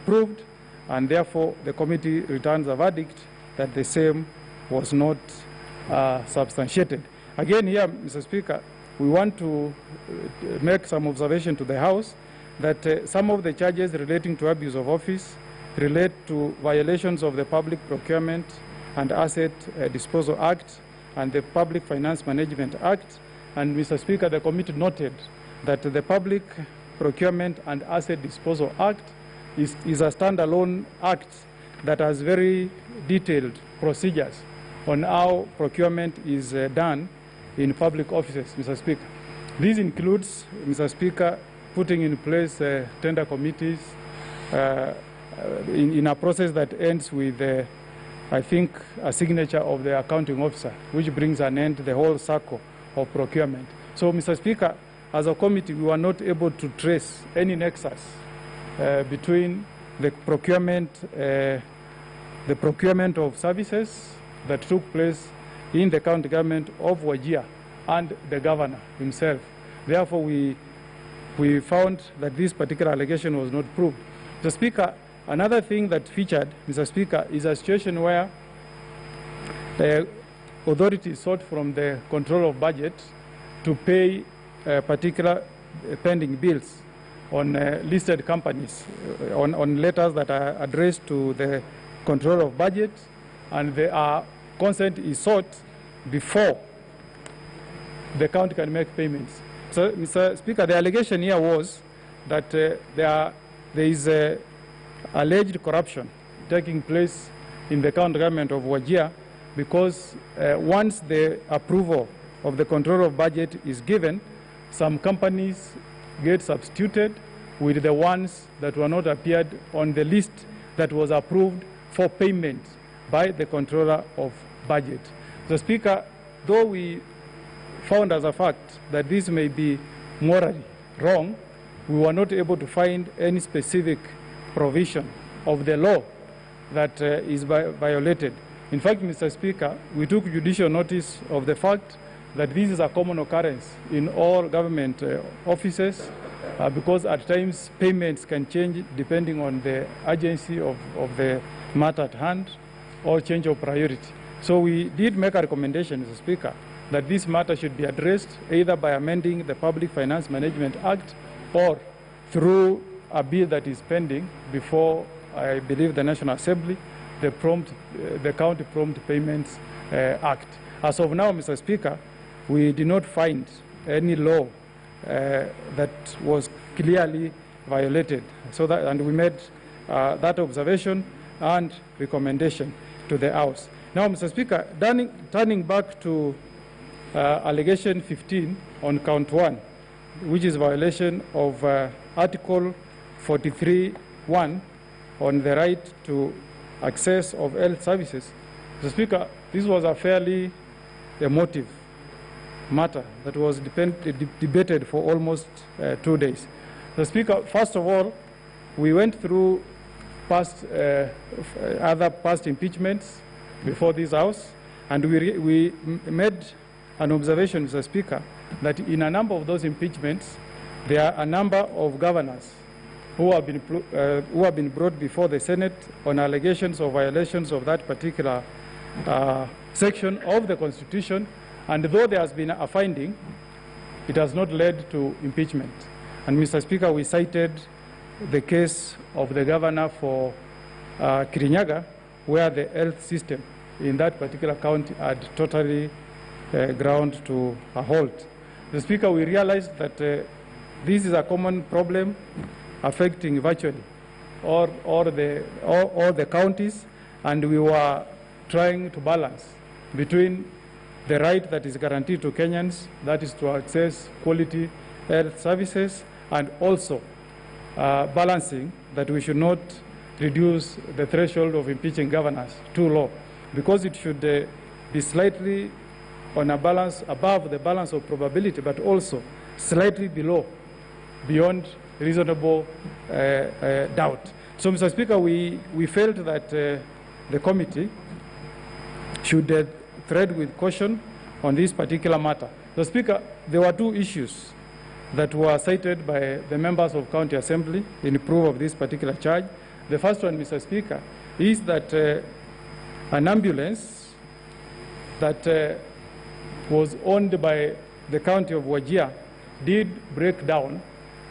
proved, and therefore the committee returns a verdict that the same was not substantiated. Again here, Mr. Speaker, we want to make some observation to the House that some of the charges relating to abuse of office relate to violations of the Public Procurement and Asset Disposal Act and the Public Finance Management Act. And Mr. Speaker, the committee noted that the Public Procurement and Asset Disposal Act is a standalone act that has very detailed procedures on how procurement is done in public offices, Mr. Speaker. This includes, Mr. Speaker, putting in place tender committees in a process that ends with, I think, a signature of the accounting officer, which brings an end to the whole circle of procurement. So, Mr. Speaker, as a committee, we were not able to trace any nexus between the procurement of services that took place in the county government of Wajir and the governor himself. Therefore, we found that this particular allegation was not proved. Mr. Speaker, another thing that featured, Mr. Speaker, is a situation where the authorities sought from the control of budget to pay particular pending bills on listed companies, on letters that are addressed to the control of budget, and consent is sought before the county can make payments. So, Mr. Speaker, the allegation here was that there is alleged corruption taking place in the county government of Wajir, because once the approval of the control of budget is given, some companies get substituted with the ones that were not appeared on the list that was approved for payment by the controller of budget. The Speaker, though we found as a fact that this may be morally wrong, we were not able to find any specific provision of the law that is violated. In fact, Mr. Speaker, we took judicial notice of the fact that this is a common occurrence in all government offices, because at times payments can change depending on the urgency of the matter at hand or change of priority. So we did make a recommendation, Mr. Speaker, that this matter should be addressed either by amending the Public Finance Management Act or through a bill that is pending before, I believe, the National Assembly, the County Prompt Payments Act. As of now, Mr. Speaker, we did not find any law that was clearly violated. And we made that observation and recommendation to the House. Now, Mr. Speaker, turning back to allegation 15 on count 1, which is violation of Article 43(1) on the right to access of health services. Mr. Speaker, this was a fairly emotive matter that was debated for almost 2 days. Mr. Speaker, first of all, we went through other past impeachments before this House, and we made an observation, Mr. Speaker, that in a number of those impeachments, there are a number of governors who have been brought before the Senate on allegations of violations of that particular section of the Constitution, and though there has been a finding, it has not led to impeachment. And Mr. Speaker, we cited the case of the governor for Kirinyaga, where the health system in that particular county had totally ground to a halt. Mr. Speaker, we realized that this is a common problem affecting virtually all the counties, and we were trying to balance between the right that is guaranteed to Kenyans, that is to access quality health services, and also balancing that we should not reduce the threshold of impeaching governors too low, because it should be slightly on a balance above the balance of probability, but also slightly below, beyond reasonable doubt. So, Mr. Speaker, we felt that the committee should tread with caution on this particular matter. Mr. Speaker, there were 2 issues that were cited by the members of County Assembly in proof of this particular charge. The first one, Mr. Speaker, is that an ambulance that was owned by the county of Wajir did break down,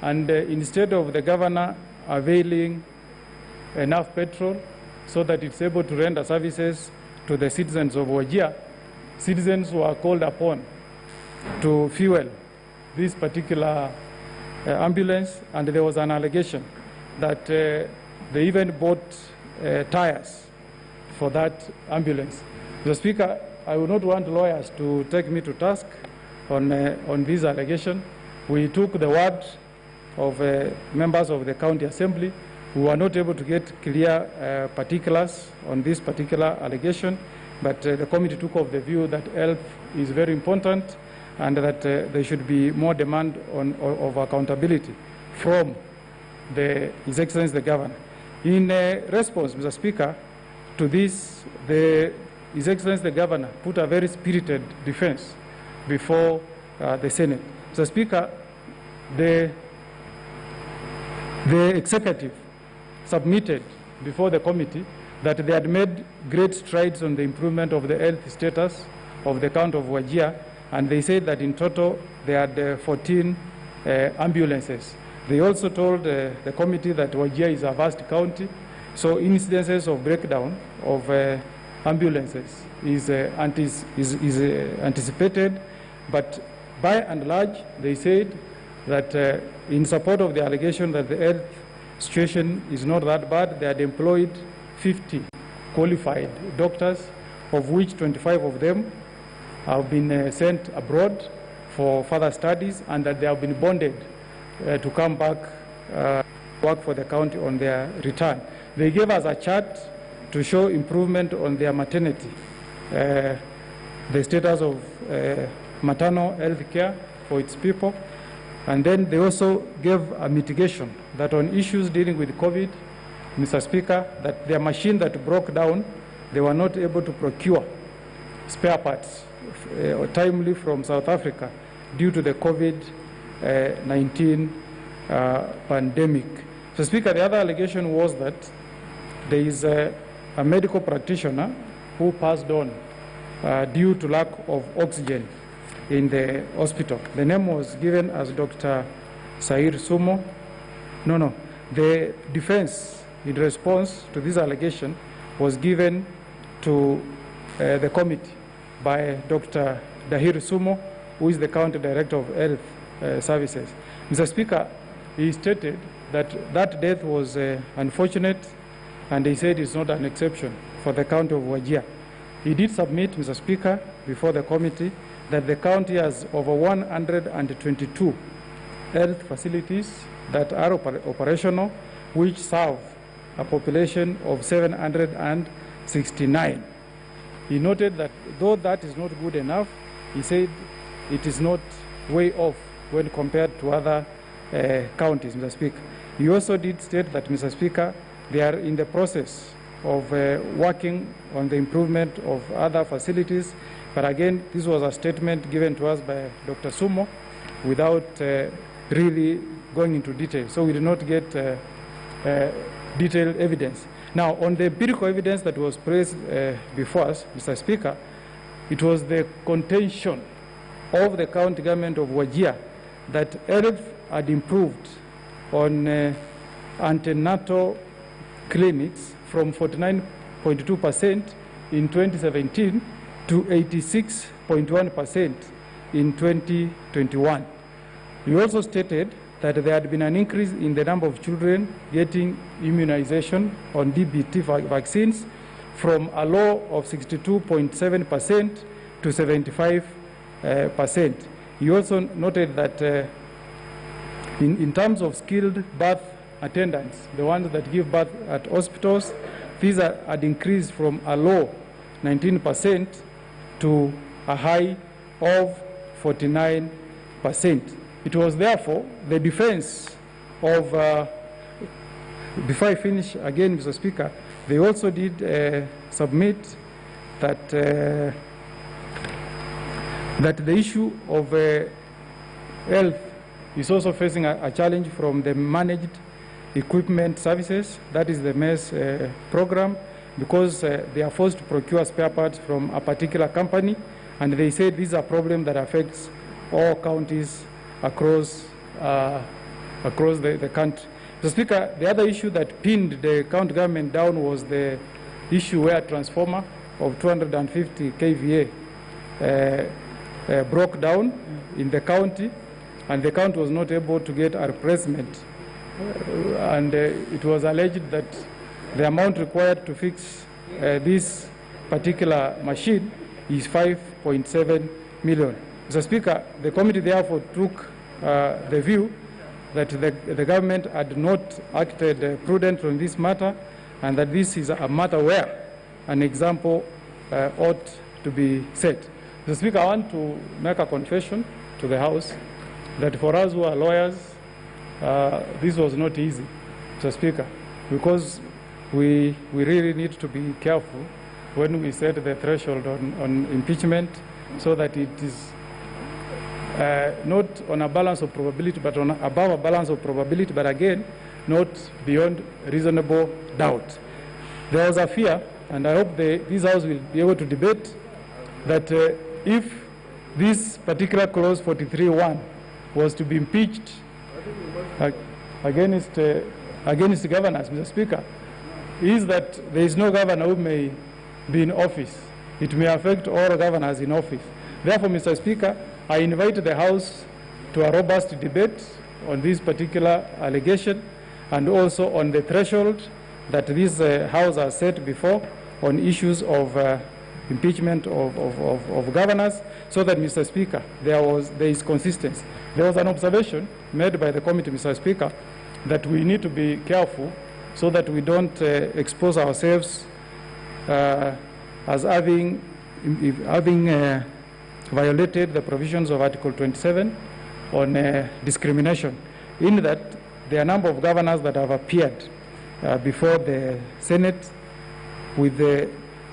and instead of the governor availing enough petrol so that it's able to render services to the citizens of Wajir, citizens were called upon to fuel this particular ambulance, and there was an allegation that they even bought tires for that ambulance. Mr. Speaker, I would not want lawyers to take me to task on this allegation. We took the word of members of the County Assembly who were not able to get clear particulars on this particular allegation, but the committee took of the view that health is very important and that there should be more demand of accountability from His Excellency the Governor. In response, Mr. Speaker, to this, His Excellency the Governor put a very spirited defense before the Senate. Mr. Speaker, the executive submitted before the committee that they had made great strides on the improvement of the health status of the county of Wajir, and they said that in total they had 14 ambulances. They also told the committee that Wajir is a vast county, so incidences of breakdown of ambulances is anticipated, but by and large they said that in support of the allegation that the health situation is not that bad, they had employed 50 qualified doctors, of which 25 of them have been sent abroad for further studies, and that they have been bonded to come back work for the county on their return. They gave us a chart to show improvement on their maternity, the status of maternal health care for its people, and then they also gave a mitigation that on issues dealing with COVID, Mr. Speaker, that their machine that broke down, they were not able to procure spare parts timely from South Africa due to the COVID-19 pandemic. So, Speaker, the other allegation was that there is a medical practitioner who passed on due to lack of oxygen in the hospital. The name was given as Dr. Sair Sumo. The defense in response to this allegation was given to the committee by Dr. Dahir Sumo, who is the County Director of Health Services. Mr. Speaker, he stated that that death was unfortunate, and he said it's not an exception for the county of Wajir. He did submit, Mr. Speaker, before the committee that the county has over 122 health facilities that are operational, which serve a population of 769. He noted that though that is not good enough, he said it is not way off when compared to other counties, Mr. Speaker. He also did state that, Mr. Speaker, they are in the process of working on the improvement of other facilities. But again, this was a statement given to us by Dr. Sumo without really going into detail. So we did not get detailed evidence. Now, on the empirical evidence that was placed before us, Mr. Speaker, it was the contention of the county government of Wajir that health had improved on antenatal clinics from 49.2% in 2017 to 86.1% in 2021. He also stated that there had been an increase in the number of children getting immunization on DBT vaccines from a low of 62.7% to 75%. He also noted that in terms of skilled birth attendants, the ones that give birth at hospitals, these had increased from a low 19% to a high of 49%. It was therefore the defense of, before I finish again, Mr. Speaker, they also did submit that, that the issue of health is also facing a challenge from the managed equipment services, that is the MES program, because they are forced to procure spare parts from a particular company, and they say this is a problem that affects all counties across the country. Mr. Speaker, the other issue that pinned the county government down was the issue where a transformer of 250 kVA broke down in the county, and the county was not able to get a replacement. And it was alleged that the amount required to fix this particular machine is 5.7 million. Mr. Speaker, the committee therefore took the view that the government had not acted prudent on this matter, and that this is a matter where an example ought to be set. Mr. Speaker, I want to make a confession to the House that for us who are lawyers, this was not easy, Mr. Speaker, because we really need to be careful when we set the threshold on impeachment, so that it is not on a balance of probability, but on above a balance of probability, but again, not beyond reasonable doubt. There was a fear, and I hope this House will be able to debate, that if this particular clause 43.1 was to be impeached against governors, Mr. Speaker, is that there is no governor who may be in office. It may affect all governors in office. Therefore, Mr. Speaker, I invite the House to a robust debate on this particular allegation, and also on the threshold that this House has set before on issues of impeachment of governors, so that, Mr. Speaker, there is consistency. There was an observation made by the committee, Mr. Speaker, that we need to be careful so that we don't expose ourselves as having violated the provisions of Article 27 on discrimination, in that there are a number of governors that have appeared before the Senate with the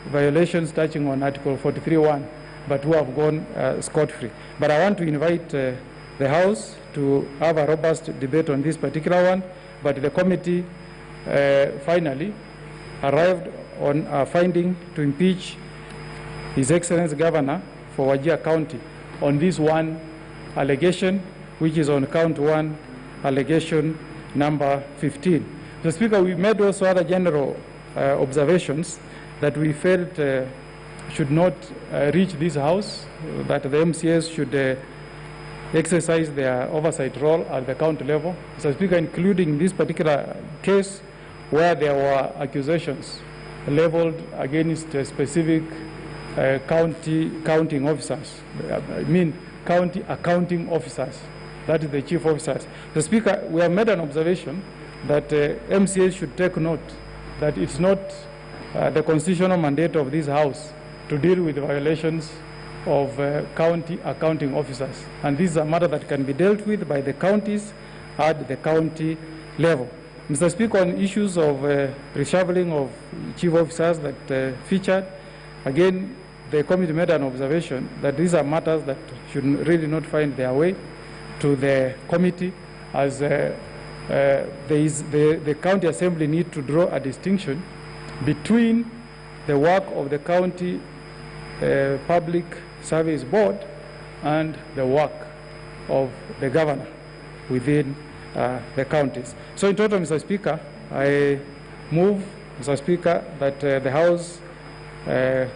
violations touching on Article 43.1, but who have gone scot-free. But I want to invite the House to have a robust debate on this particular one, but the committee finally arrived on a finding to impeach His Excellency Governor for Wajir County on this one allegation, which is on count 1, allegation number 15. Mr. Speaker, we made also other general observations that we felt should not reach this House, that the MCAs should exercise their oversight role at the county level. Mr. Speaker, including this particular case where there were accusations leveled against specific counting officers, county accounting officers, that is the chief officers. Mr. Speaker, we have made an observation that MCAs should take note that it's not the constitutional mandate of this House to deal with violations of county accounting officers. And this is a matter that can be dealt with by the counties at the county level. Mr. Speaker, on issues of reshuffling of chief officers that featured, again, the committee made an observation that these are matters that should really not find their way to the committee, as the county assembly need to draw a distinction between the work of the county public service board and the work of the governor within the counties. So in total, Mr. Speaker, I move, Mr. Speaker, that the House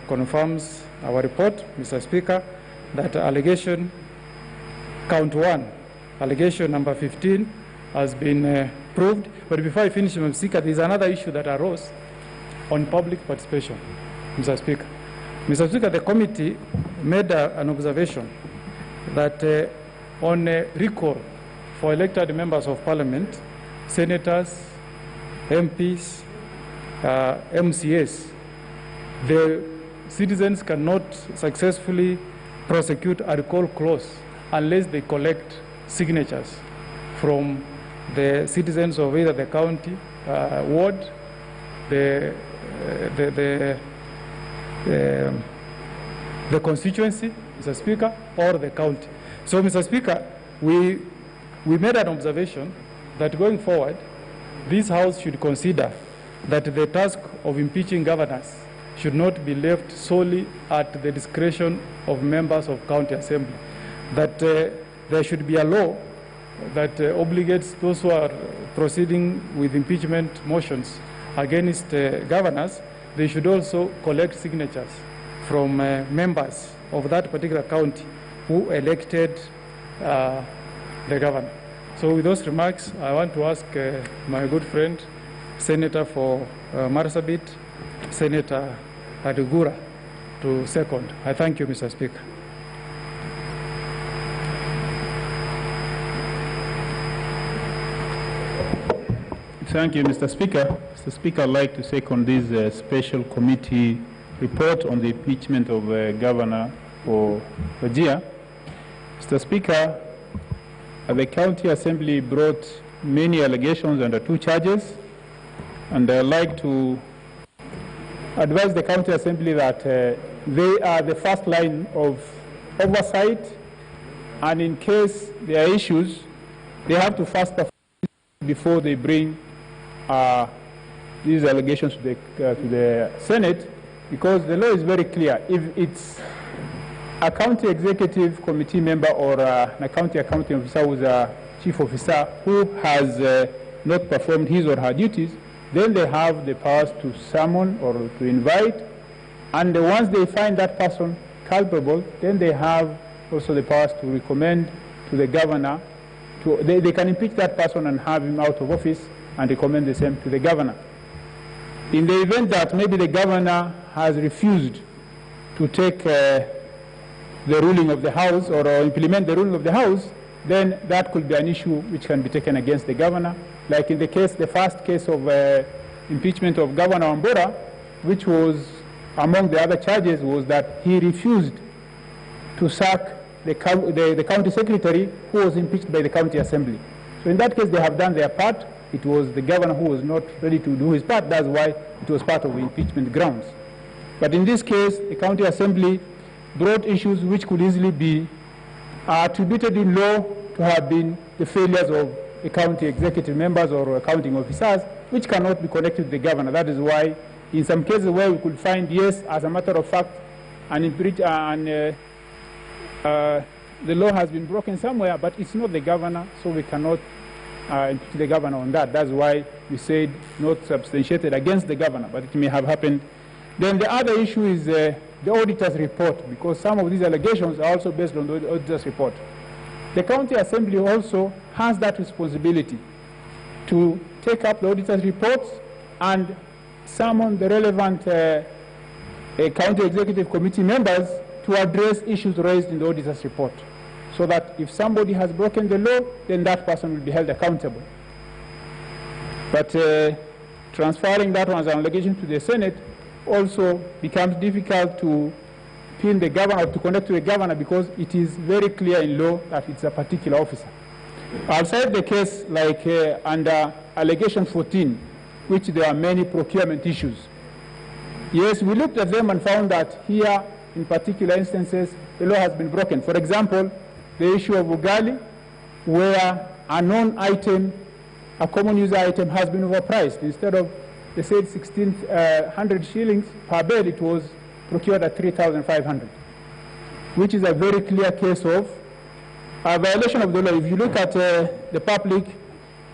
confirms our report, Mr. Speaker, that allegation count 1, allegation number 15 has been proved. But before I finish, Mr. Speaker, there is another issue that arose on public participation, Mr. Speaker. Mr. Speaker, the committee made an observation that on recall for elected members of parliament, senators, MPs, MCAs, the citizens cannot successfully prosecute a recall clause unless they collect signatures from the citizens of either the county, ward, the constituency, Mr. Speaker, or the county. So, Mr. Speaker, we made an observation that going forward, this House should consider that the task of impeaching governors should not be left solely at the discretion of members of county assembly, that there should be a law that obligates those who are proceeding with impeachment motions against governors. They should also collect signatures from members of that particular county who elected the governor. So with those remarks, I want to ask my good friend, Senator for Marsabit, Senator Adugura, to second. I thank you, Mr. Speaker. Thank you, Mr. Speaker. Mr. Speaker, I'd like to second this special committee report on the impeachment of Governor for Wajir. Mr. Speaker, the County Assembly brought many allegations under 2 charges, and I'd like to advise the County Assembly that they are the first line of oversight, and in case there are issues, they have to first perform before they bring these allegations to the Senate, because the law is very clear. If it's a county executive committee member or a county accounting officer who is a chief officer who has not performed his or her duties, then they have the powers to summon or to invite, and once they find that person culpable, then they have also the powers to recommend to the governor. They can impeach that person and have him out of office and recommend the same to the governor. In the event that maybe the governor has refused to take the ruling of the House or implement the ruling of the House, then that could be an issue which can be taken against the governor. Like in the first case of impeachment of Governor Wambora, which was among the other charges was that he refused to sack the county secretary who was impeached by the county assembly. So in that case, they have done their part. It was the governor who was not ready to do his part. That's why it was part of the impeachment grounds. But in this case, the county assembly brought issues which could easily be attributed in law to have been the failures of the county executive members or accounting officers, which cannot be connected to the governor. That is why in some cases where we could find, yes, as a matter of fact, the law has been broken somewhere, but it's not the governor, so we cannot impeach the governor on that. That's why we said not substantiated against the governor, but it may have happened. Then the other issue is the auditor's report, because some of these allegations are also based on the auditor's report. The County Assembly also has that responsibility to take up the auditor's reports and summon the relevant County Executive Committee members to address issues raised in the auditor's report, so that if somebody has broken the law, then that person will be held accountable. But transferring that one as an allegation to the Senate also becomes difficult to pin the governor, to connect to the governor, because it is very clear in law that it's a particular officer. Outside the case, like under allegation 14, which there are many procurement issues. Yes, we looked at them and found that here, in particular instances, the law has been broken. For example, the issue of ugali, where a known item, a common user item, has been overpriced. Instead of, they said 1,600 shillings per bed, it was procured at 3,500, which is a very clear case of a violation of the law. If you look at the Public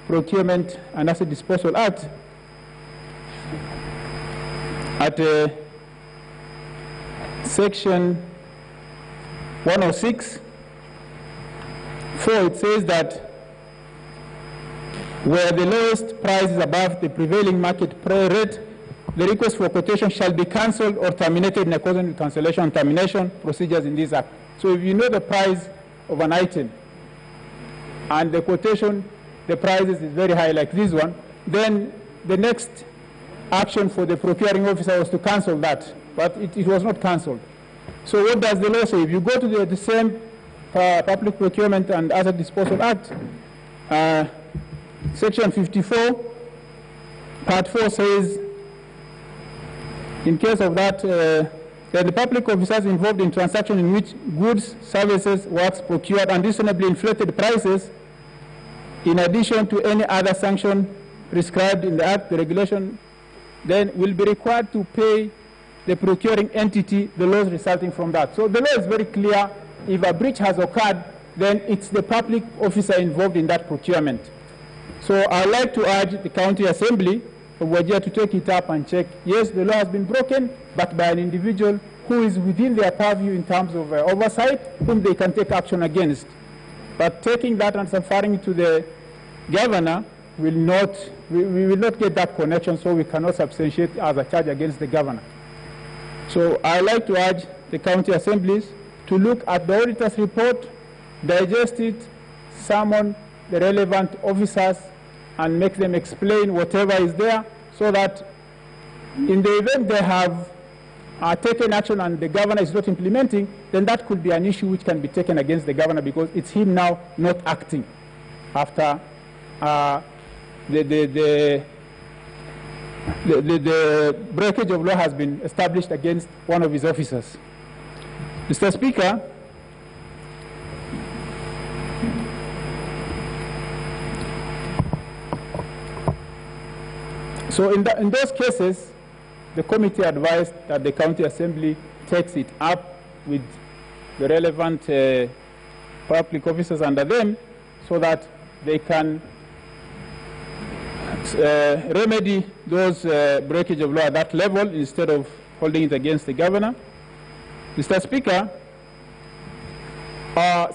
Procurement and Asset Disposal Act, at section 106, 4, it says that where the lowest price is above the prevailing market rate, the request for quotation shall be cancelled or terminated in accordance with cancellation and termination procedures in this act. So if you know the price of an item and the quotation, the prices is very high like this one, then the next action for the procuring officer was to cancel that, but it was not cancelled. So what does the law say? If you go to the same Public Procurement and Asset Disposal Act, section 54, part 4 says, in case of that, that the public officers involved in transactions in which goods, services, works procured unreasonably inflated prices, in addition to any other sanction prescribed in the Act, the regulation, then will be required to pay the procuring entity the loss resulting from that. So the law is very clear. If a breach has occurred, then it's the public officer involved in that procurement. So I'd like to urge the County Assembly of Wajir to take it up and check, yes, the law has been broken, but by an individual who is within their purview in terms of oversight, whom they can take action against. But taking that and transferring it to the governor will not, we will not get that connection, so we cannot substantiate as a charge against the governor. So I'd like to urge the county assemblies to look at the auditor's report, digest it, summon the relevant officers, and make them explain whatever is there, so that in the event they have taken action and the governor is not implementing, then that could be an issue which can be taken against the governor, because it's him now not acting after the breakage of law has been established against one of his officers. Mr. Speaker, so in those cases, the committee advised that the county assembly takes it up with the relevant public officers under them, so that they can remedy those breakage of law at that level instead of holding it against the governor. Mr. Speaker,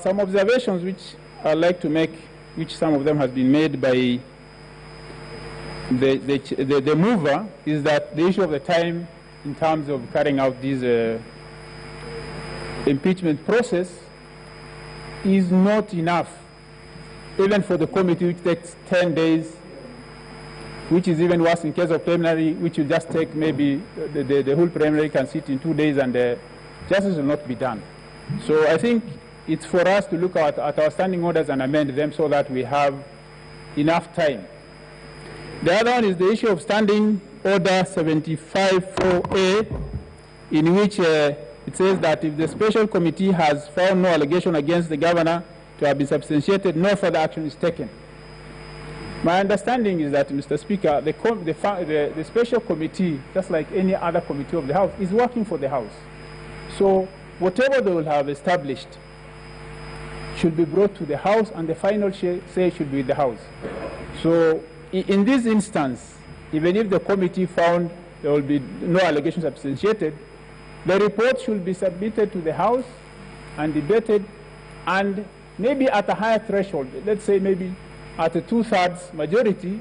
some observations which I'd like to make, which some of them has been made by the mover, is that the issue of the time in terms of carrying out this impeachment process is not enough, even for the committee, which takes 10 days, which is even worse in case of preliminary, which will just take maybe the whole preliminary can sit in 2 days and justice will not be done. So I think it's for us to look at our standing orders and amend them so that we have enough time. The other one is the issue of Standing Order 75-4A, in which it says that if the special committee has found no allegation against the governor to have been substantiated, no further action is taken. My understanding is that, Mr. Speaker, the special committee, just like any other committee of the House, is working for the House. So whatever they will have established should be brought to the House, and the final say should be with the House. So in this instance, even if the committee found there will be no allegations substantiated, The report should be submitted to the House and debated, and maybe at a higher threshold, let's say maybe at a 2/3 majority,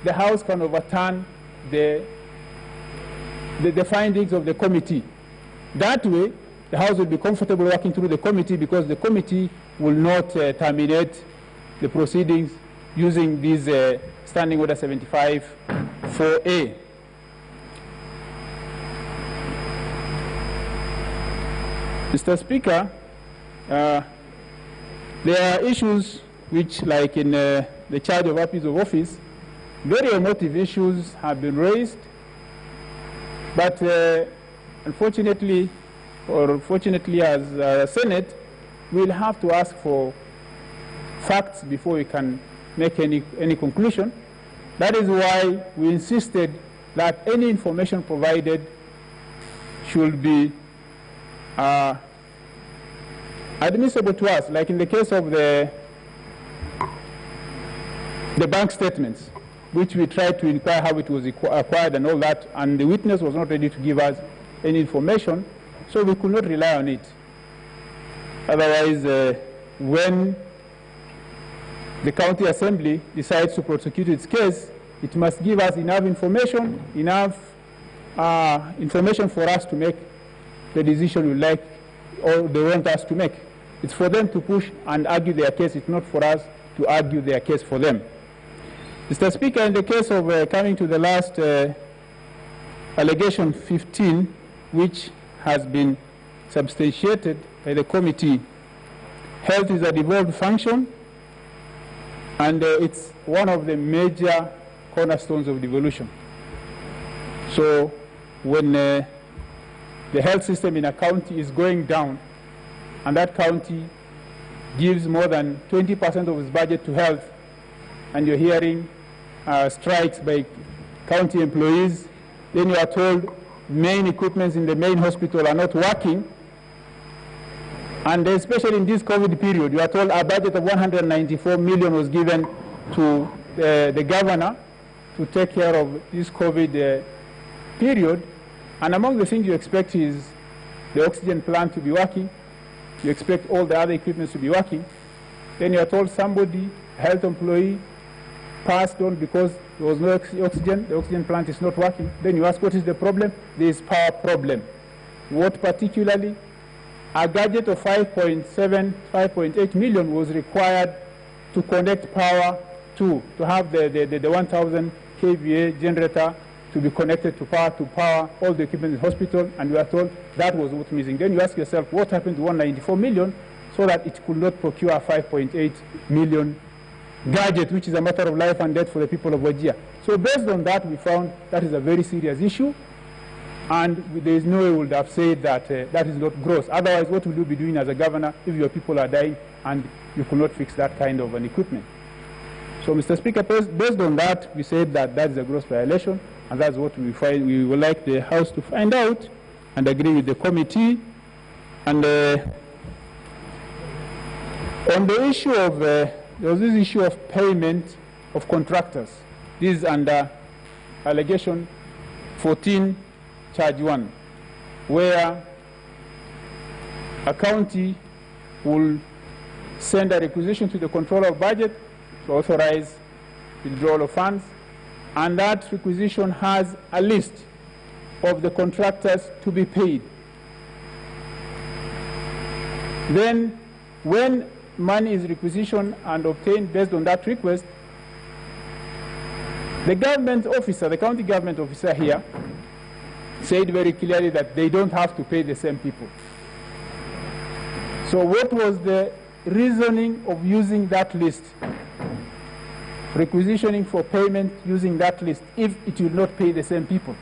the House can overturn the findings of the committee. That way, the House will be comfortable working through the committee, because the committee will not terminate the proceedings using this Standing Order 75-4A. Mr. Speaker, there are issues which, like in the charge of abuse of office, very emotive issues have been raised, but unfortunately, or fortunately as a Senate, we'll have to ask for facts before we can make any conclusion. That is why we insisted that any information provided should be admissible to us, like in the case of the bank statements, which we tried to inquire how it was acquired and all that, and the witness was not ready to give us any information, so we could not rely on it. Otherwise, when the county assembly decides to prosecute its case, it must give us enough information for us to make the decision we like or they want us to make. It's for them to push and argue their case. It's not for us to argue their case for them. Mr. Speaker, in the case of coming to the last allegation 15, which has been substantiated by the committee, health is a devolved function, and it's one of the major cornerstones of devolution. So when the health system in a county is going down, and that county gives more than 20% of its budget to health, and you're hearing strikes by county employees, then you are told main equipments in the main hospital are not working, and especially in this COVID period, you are told a budget of 194 million was given to the governor to take care of this COVID period, and among the things you expect is the oxygen plant to be working, you expect all the other equipment to be working, then you are told somebody, a health employee, passed on because there was no oxygen, the oxygen plant is not working. Then you ask, what is the problem? There is power problem. What particularly? A gadget of 5.8 million was required to connect power to have the 1,000 kVA generator to be connected to power all the equipment in the hospital, and we are told that was what's missing. Then you ask yourself, what happened to 194 million so that it could not procure a 5.8 million gadget, which is a matter of life and death for the people of Wajir. So based on that, we found that is a very serious issue, and there is no way we would have said that that is not gross. Otherwise, what will you be doing as a governor if your people are dying and you could not fix that kind of an equipment? So, Mr. Speaker, based on that, we said that that is a gross violation, and that's what we find. We would like the House to find out and agree with the committee. And on the issue of there was this issue of payment of contractors. This is under allegation 14, charge 1, where a county will send a requisition to the controller of budget to authorize withdrawal of funds, and that requisition has a list of the contractors to be paid. Then, when money is requisitioned and obtained based on that request, the government officer, the county government officer here, said very clearly that they don't have to pay the same people. So what was the reasoning of using that list, requisitioning for payment using that list, if it will not pay the same people?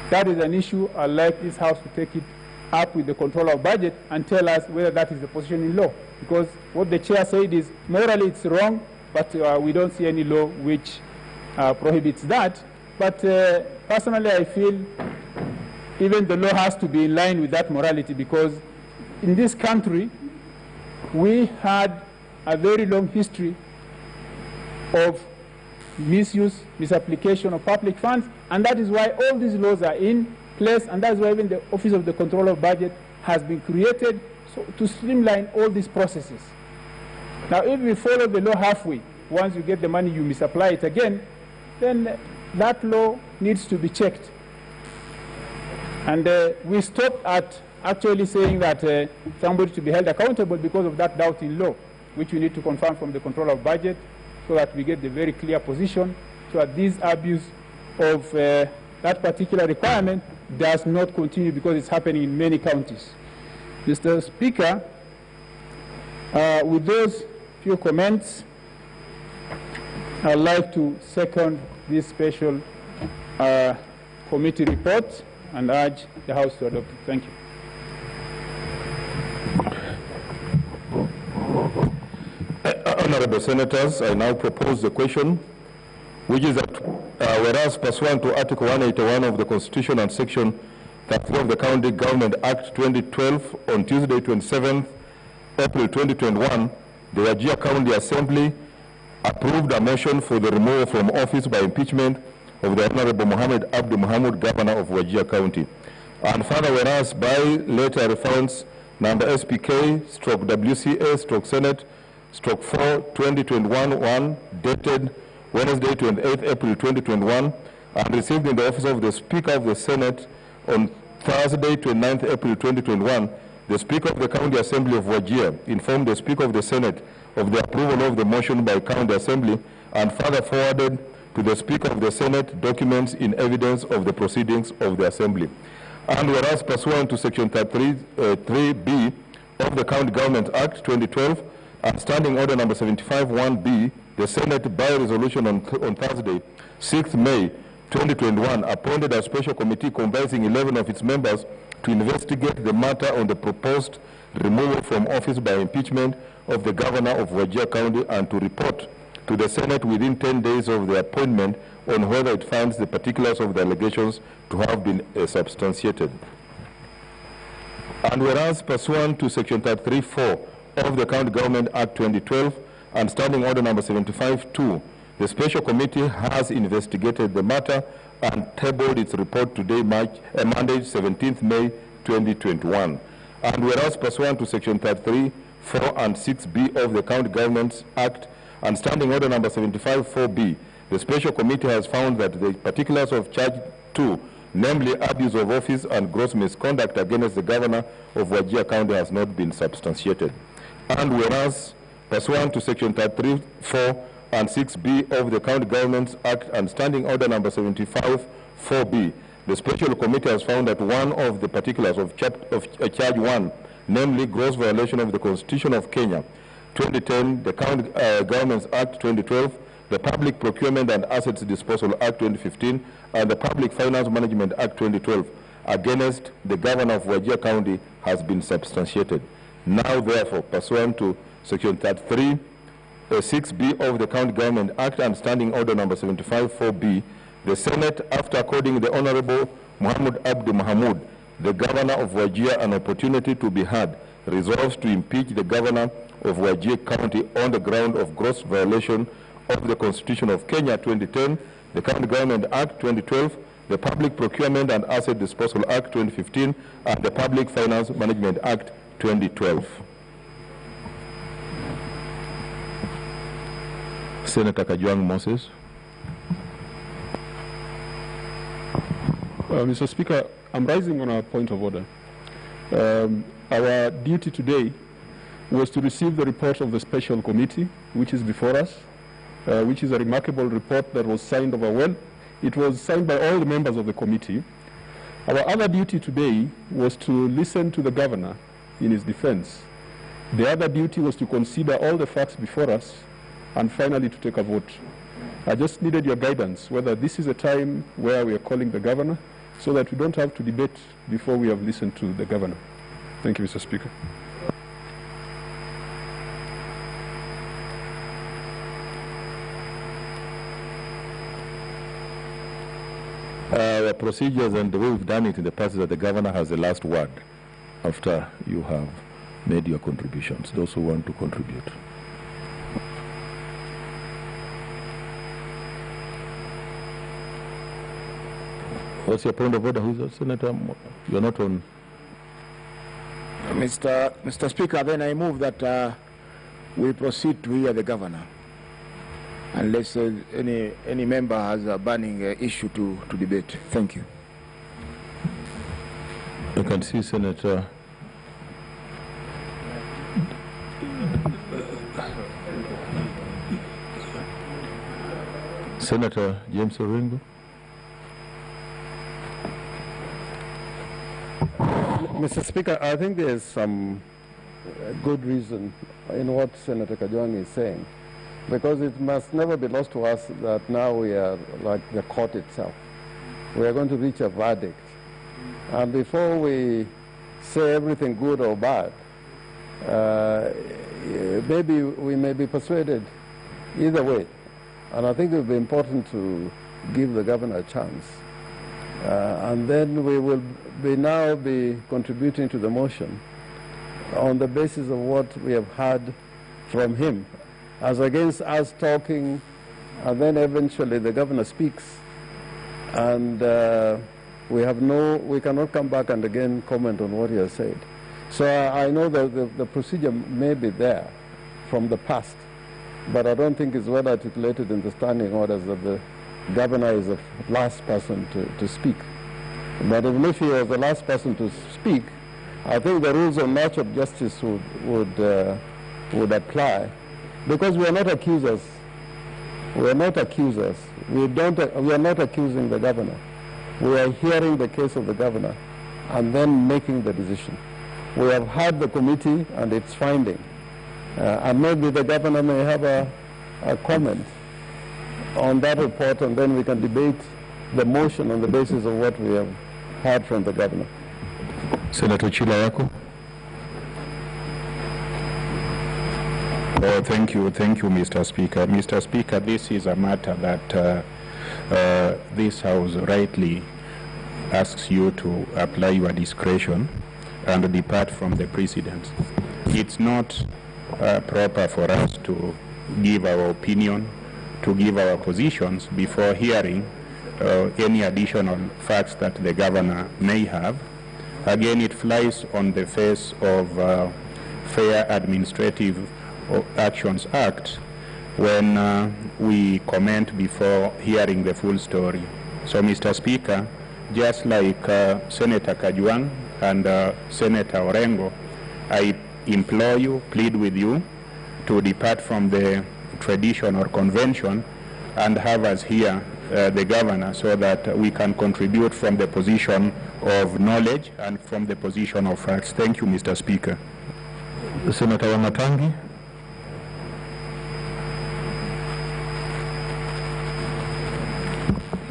That is an issue. I'd like this House to take it up with the controller of budget and tell us whether that is the position in law. Because what the chair said is morally it's wrong, but we don't see any law which prohibits that. But personally, I feel even the law has to be in line with that morality, because in this country, we had a very long history of misuse, misapplication of public funds, and that is why all these laws are in, place, and that's why even the Office of the Controller of Budget has been created to streamline all these processes. Now, if we follow the law halfway, once you get the money, you misapply it again, then that law needs to be checked. And we stopped at actually saying that somebody to be held accountable because of that doubt in law, which we need to confirm from the Controller of Budget so that we get the very clear position so that this abuse of that particular requirement does not continue, because it's happening in many counties. Mr. Speaker, with those few comments, I'd like to second this special committee report and urge the House to adopt it. Thank you. Honorable Senators, I now propose the question, which is that whereas pursuant to Article 181 of the Constitution and Section 33 of the County Government Act 2012, on Tuesday, 27th April 2021, the Wajir County Assembly approved a motion for the removal from office by impeachment of the Honorable Mohammed Abdi Mohamud, Governor of Wajir County. And further, whereas by letter reference number SPK/WCA/Senate/4/2021-1, dated Wednesday, 28th April 2021, and received in the office of the Speaker of the Senate on Thursday, 29th April 2021, the Speaker of the County Assembly of Wajir informed the Speaker of the Senate of the approval of the motion by County Assembly, and further forwarded to the Speaker of the Senate documents in evidence of the proceedings of the Assembly. And whereas pursuant to Section 3B of the County Government Act 2012 and Standing Order number 75-1B, the Senate by resolution on Thursday, 6th May 2021, appointed a special committee comprising 11 of its members to investigate the matter on the proposed removal from office by impeachment of the Governor of Wajir County, and to report to the Senate within 10 days of the appointment on whether it finds the particulars of the allegations to have been substantiated. And whereas pursuant to Section 33(4) of the County Government Act 2012 and Standing Order number 75-2, the special committee has investigated the matter and tabled its report today, Monday, 17th May 2021. And whereas pursuant to Section 33(4) and 6B of the County Government Act and Standing Order number 75-4B, the special committee has found that the particulars of Charge 2, namely abuse of office and gross misconduct against the Governor of Wajir County, has not been substantiated. And whereas pursuant to Section 33(4) and 6B of the County Government Act and Standing Order number 75-4B, the special committee has found that one of the particulars of Charge 1, namely gross violation of the Constitution of Kenya 2010, the County Government Act 2012, the Public Procurement and Assets Disposal Act 2015, and the Public Finance Management Act 2012 against the Governor of Wajir County has been substantiated. Now, therefore, pursuant to Section 33, 6B of the County Government Act and Standing Order number 75-4B, the Senate, after according the Honorable Mohammed Abdi Mohamud, the Governor of Wajir, an opportunity to be heard, resolves to impeach the Governor of Wajir County on the ground of gross violation of the Constitution of Kenya 2010, the County Government Act 2012, the Public Procurement and Asset Disposal Act 2015, and the Public Finance Management Act 2012. Senator Kajwang Moses. Mr. Speaker, I'm rising on a point of order. Our duty today was to receive the report of the special committee, which is before us, which is a remarkable report that was signed over well. It was signed by all the members of the committee. Our other duty today was to listen to the governor in his defense. The other duty was to consider all the facts before us and finally to take a vote. I just needed your guidance whether this is a time where we are calling the governor so that we don't have to debate before we have listened to the governor. Thank you, Mr. Speaker. Our procedures and the way we've done it in the past is that the governor has the last word after you have made your contributions, those who want to contribute. What's your point of order, Senator? You're not on. Mr. Speaker, then I move that we proceed to hear the governor, unless any member has a burning issue to debate. Thank you. I can see Senator. Senator James Orengo. Mr. Speaker, I think there is some good reason in what Senator Kajwang is saying, because it must never be lost to us that now we are like the court itself. We are going to reach a verdict. And before we say everything good or bad, maybe we may be persuaded either way. And I think it will be important to give the governor a chance. And then we will now be contributing to the motion on the basis of what we have heard from him, as against us talking, and then eventually the governor speaks, and we cannot come back and again comment on what he has said. So I know that the procedure may be there from the past, but I don't think it's well articulated in the standing orders that the governor is the last person to speak. But even if he was the last person to speak, I think the rules of natural justice would apply, because we are not accusers. We are not accusers. We are not accusing the governor. We are hearing the case of the governor and then making the decision. We have heard the committee and its finding, and maybe the governor may have a comment on that report, and then we can debate the motion on the basis of what we have heard from the governor. Senator Chilayako. Oh, thank you, Mr. Speaker. Mr. Speaker, this is a matter that this House rightly asks you to apply your discretion and depart from the precedents. It's not proper for us to give our opinion, to give our positions before hearing any additional facts that the governor may have. Again, it flies on the face of Fair Administrative Actions Act when we comment before hearing the full story. So, Mr. Speaker, just like Senator Kajwang and Senator Orengo, I implore you, plead with you, to depart from the tradition or convention and have us hear the governor, so that we can contribute from the position of knowledge and from the position of facts. Thank you, Mr. Speaker. Senator Wamatangi.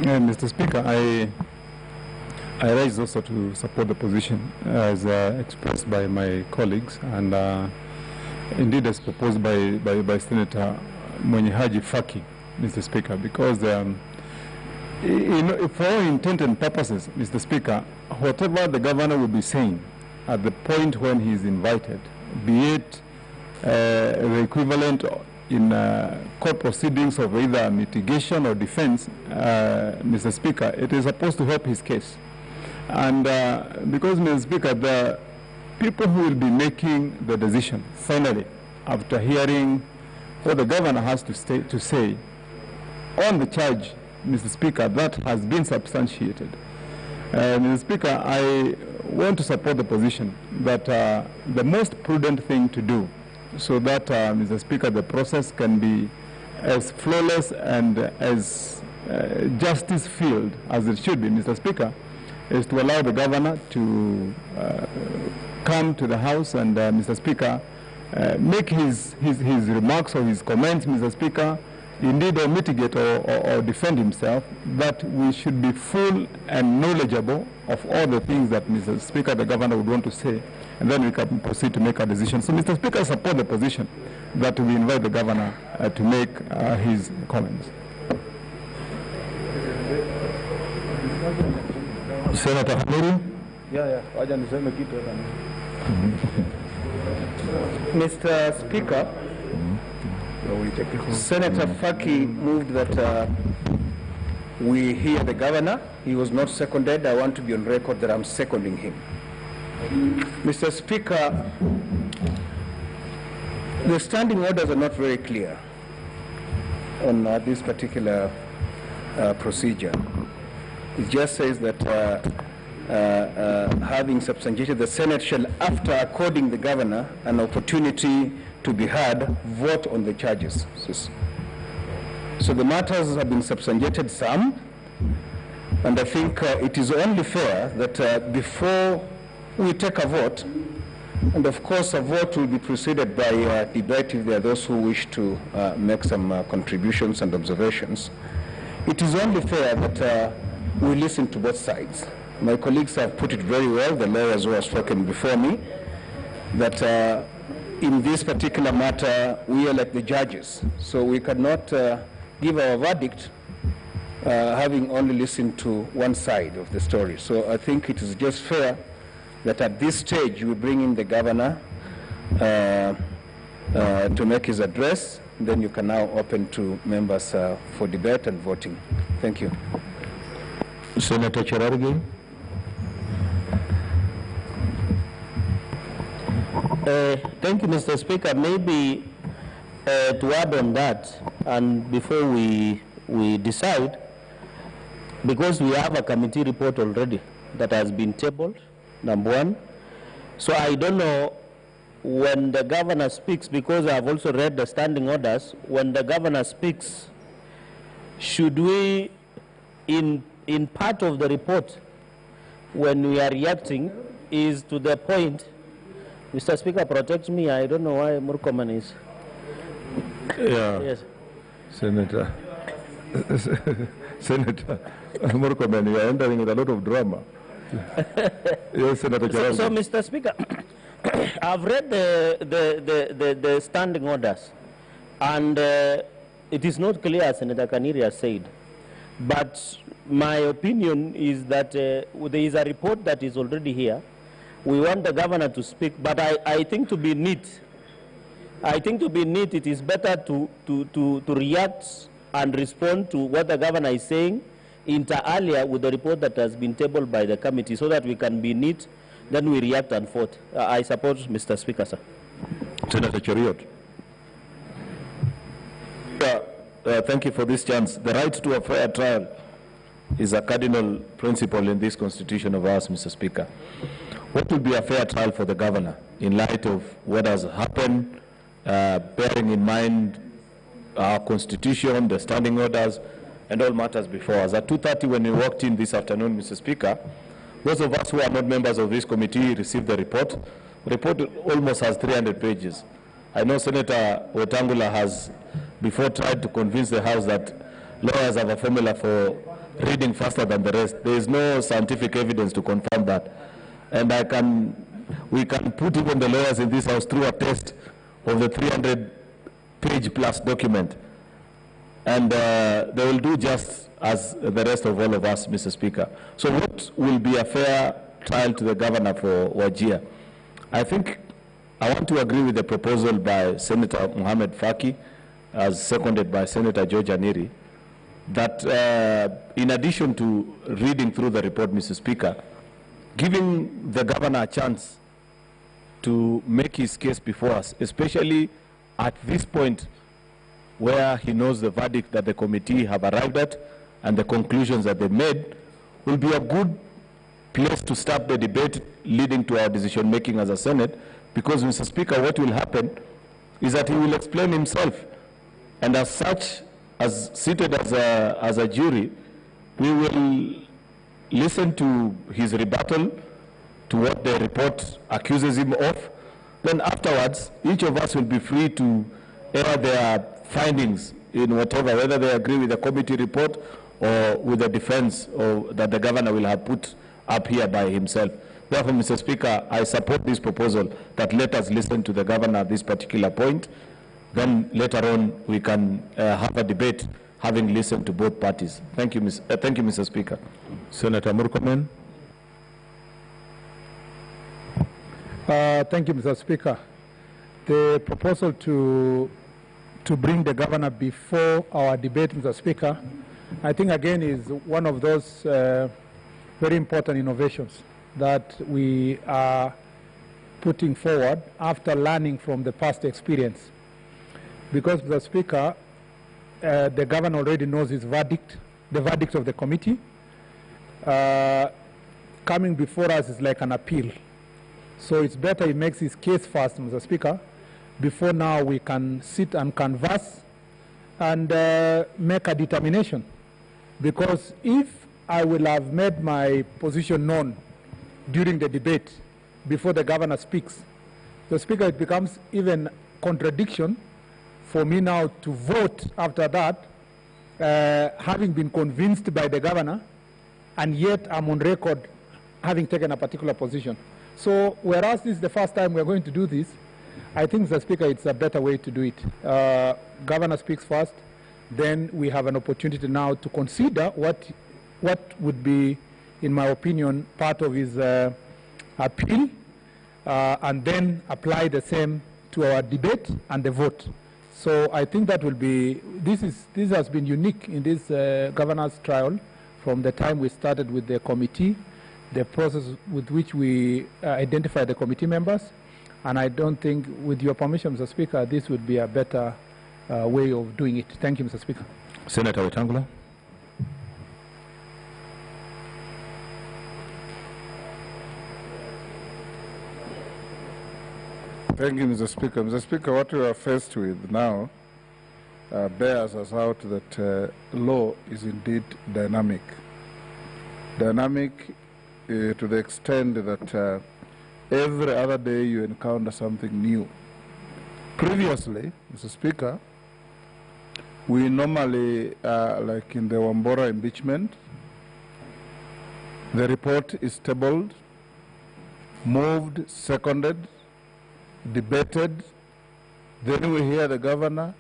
Mr. Speaker, I rise also to support the position as expressed by my colleagues, and indeed as proposed by Senator Mwenyehaji Faki, Mr. Speaker, because for all intent and purposes, Mr. Speaker, whatever the governor will be saying at the point when he is invited, be it the equivalent in court proceedings of either mitigation or defense, Mr. Speaker, it is supposed to help his case. And because, Mr. Speaker, the people who will be making the decision, finally, after hearing what the governor has to say on the charge, Mr. Speaker, that has been substantiated. Mr. Speaker, I want to support the position that the most prudent thing to do, so that, Mr. Speaker, the process can be as flawless and as justice-filled as it should be, Mr. Speaker, is to allow the governor to come to the House and, Mr. Speaker, make his remarks or his comments, Mr. Speaker, indeed or mitigate or defend himself, that we should be full and knowledgeable of all the things that, Mr. Speaker, the governor would want to say, and then we can proceed to make a decision. So, Mr. Speaker, I support the position that we invite the governor to make his comments. Senator Hamuru. Mr. Speaker, Senator Faki moved that we hear the governor. He was not seconded. I want to be on record that I'm seconding him. Mr. Speaker, the standing orders are not very clear on this particular procedure. It just says that having substantiated, the Senate shall, after according the governor an opportunity to be heard, vote on the charges. So the matters have been substantiated some, and I think it is only fair that before we take a vote, and of course a vote will be preceded by debate if there are those who wish to make some contributions and observations, it is only fair that we listen to both sides. My colleagues have put it very well, the lawyers who have spoken before me, that in this particular matter we are like the judges, so we cannot give our verdict having only listened to one side of the story. So I think it is just fair that at this stage we bring in the governor to make his address. Then you can now open to members for debate and voting. Thank you. Senator Cherargei. Thank you, Mr. Speaker. Maybe to add on that, and before we decide, because we have a committee report already that has been tabled, number one. So I don't know when the governor speaks, because I have also read the standing orders, when the governor speaks, should we, in part of the report, when we are reacting, is to the point, Mr. Speaker, protect me, I don't know why Murkomen is. Yeah. Yes. Senator Murkomen, you are entering with a lot of drama. Yes, Senator Cherargei. So, Mr. Speaker, I've read the standing orders, and it is not clear, as Senator Kaniri has said. But my opinion is that there is a report that is already here. We want the governor to speak, but I think to be neat, it is better to react and respond to what the governor is saying inter alia with the report that has been tabled by the committee, so that we can be neat, then we react and vote. I support Mr. Speaker, sir. Senator Cheriot. Thank you for this chance. The right to a fair trial is a cardinal principle in this constitution of ours, Mr. Speaker. What will be a fair trial for the governor in light of what has happened, bearing in mind our constitution, the standing orders, and all matters before us? At 2:30 when we walked in this afternoon, Mr. Speaker, those of us who are not members of this committee received the report. The report almost has 300 pages. I know Senator Wetangula has before tried to convince the House that lawyers have a formula for reading faster than the rest. There is no scientific evidence to confirm that. And we can put even the lawyers in this House through a test of the 300-page plus document. And they will do just as the rest of all of us, Mr. Speaker. So what will be a fair trial to the governor for Wajir? I think I want to agree with the proposal by Senator Mohamed Faki, as seconded by Senator George Aniri, that in addition to reading through the report, Mr. Speaker, giving the governor a chance to make his case before us, especially at this point where he knows the verdict that the committee have arrived at and the conclusions that they made, will be a good place to start the debate leading to our decision making as a Senate, because, Mr. Speaker, what will happen is that he will explain himself, and as such, as seated as a jury, we will listen to his rebuttal to what the report accuses him of. Then afterwards, each of us will be free to air their findings in whatever, whether they agree with the committee report or with the defense that the governor will have put up here by himself. Therefore, Mr. Speaker, I support this proposal that let us listen to the governor at this particular point. Then later on, we can have a debate having listened to both parties. Thank you, Mr. Speaker. Senator Murkomen. Thank you, Mr. Speaker. The proposal to bring the governor before our debate, Mr. Speaker, I think again is one of those very important innovations that we are putting forward after learning from the past experience. Because the Speaker, the Governor already knows his verdict, the verdict of the committee. Coming before us is like an appeal. So it's better he makes his case first, Mr. Speaker, before now we can sit and converse and make a determination. Because if I will have made my position known during the debate before the Governor speaks, the Speaker, it becomes even contradiction for me now to vote after that, having been convinced by the Governor, and yet I'm on record having taken a particular position. So whereas this is the first time we're going to do this, I think, Mr. Speaker, it's a better way to do it. Governor speaks first, then we have an opportunity now to consider what would be, in my opinion, part of his appeal, and then apply the same to our debate and the vote. So I think that will be, this has been unique in this governor's trial from the time we started with the committee, the process with which we identify the committee members. And I don't think, with your permission, Mr. Speaker, this would be a better way of doing it. Thank you, Mr. Speaker. Senator Wetangula. Thank you, Mr. Speaker. Mr. Speaker, what we are faced with now bears us out that law is indeed dynamic. Dynamic to the extent that every other day you encounter something new. Previously, Mr. Speaker, we normally, like in the Wambora impeachment, the report is tabled, moved, seconded, debated, then we hear the governor,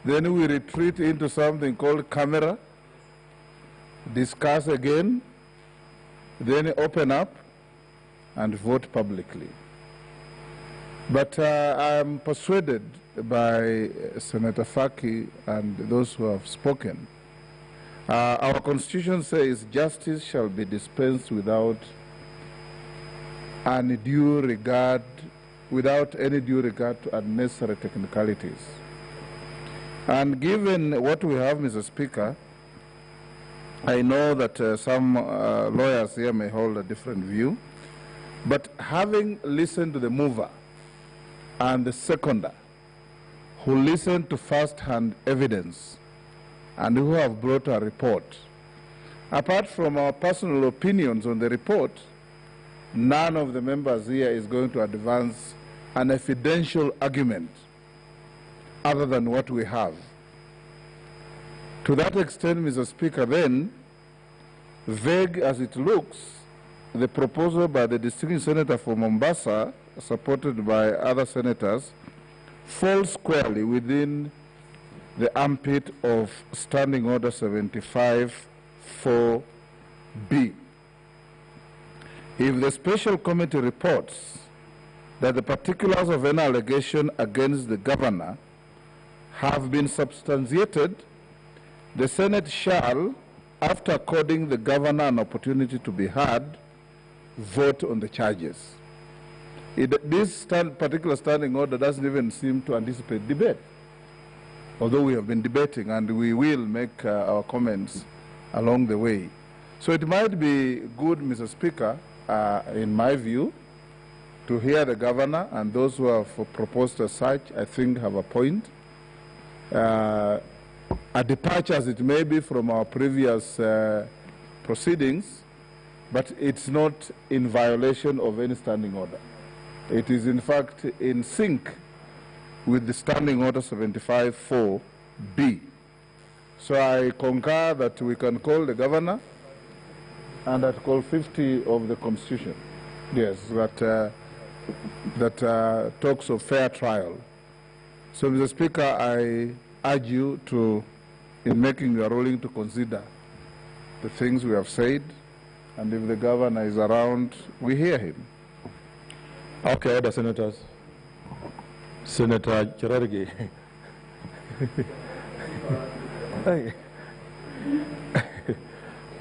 then we retreat into something called camera, discuss again, then open up and vote publicly. But I'm persuaded by Senator Faki and those who have spoken. Our Constitution says justice shall be dispensed without any due regard to unnecessary technicalities. And given what we have, Mr. Speaker, I know that some lawyers here may hold a different view, but having listened to the mover and the seconder, who listened to first-hand evidence and who have brought a report, apart from our personal opinions on the report, none of the members here is going to advance an evidential argument other than what we have. To that extent, Mr. Speaker, then, vague as it looks, the proposal by the distinguished senator for Mombasa, supported by other senators, falls squarely within the ambit of Standing Order 75 4B. If the special committee reports that the particulars of an allegation against the governor have been substantiated, the Senate shall, after according the governor an opportunity to be heard, vote on the charges. This particular standing order doesn't even seem to anticipate debate, although we have been debating and we will make our comments along the way. So it might be good, Mr. Speaker, in my view, to hear the governor, and those who have proposed as such, I think, have a point. A departure as it may be from our previous proceedings, but it's not in violation of any standing order. It is, in fact, in sync with the Standing Order 75 4B. So I concur that we can call the governor and Article 50 of the Constitution, yes, that talks of fair trial. So, Mr. Speaker, I urge you to, in making your ruling, to consider the things we have said, and if the governor is around, we hear him. Okay, other senators. Senator Cherargei.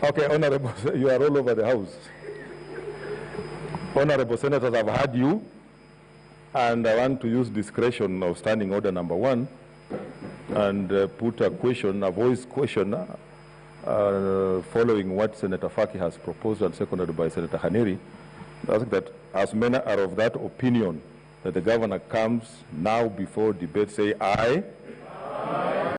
Okay, Honorable, you are all over the House. Honorable Senators, I've heard you, and I want to use discretion of Standing Order number 1 and put a question, a voice question, following what Senator Faki has proposed and seconded by Senator Haneri. I think that as many are of that opinion that the governor comes now before debate, say aye.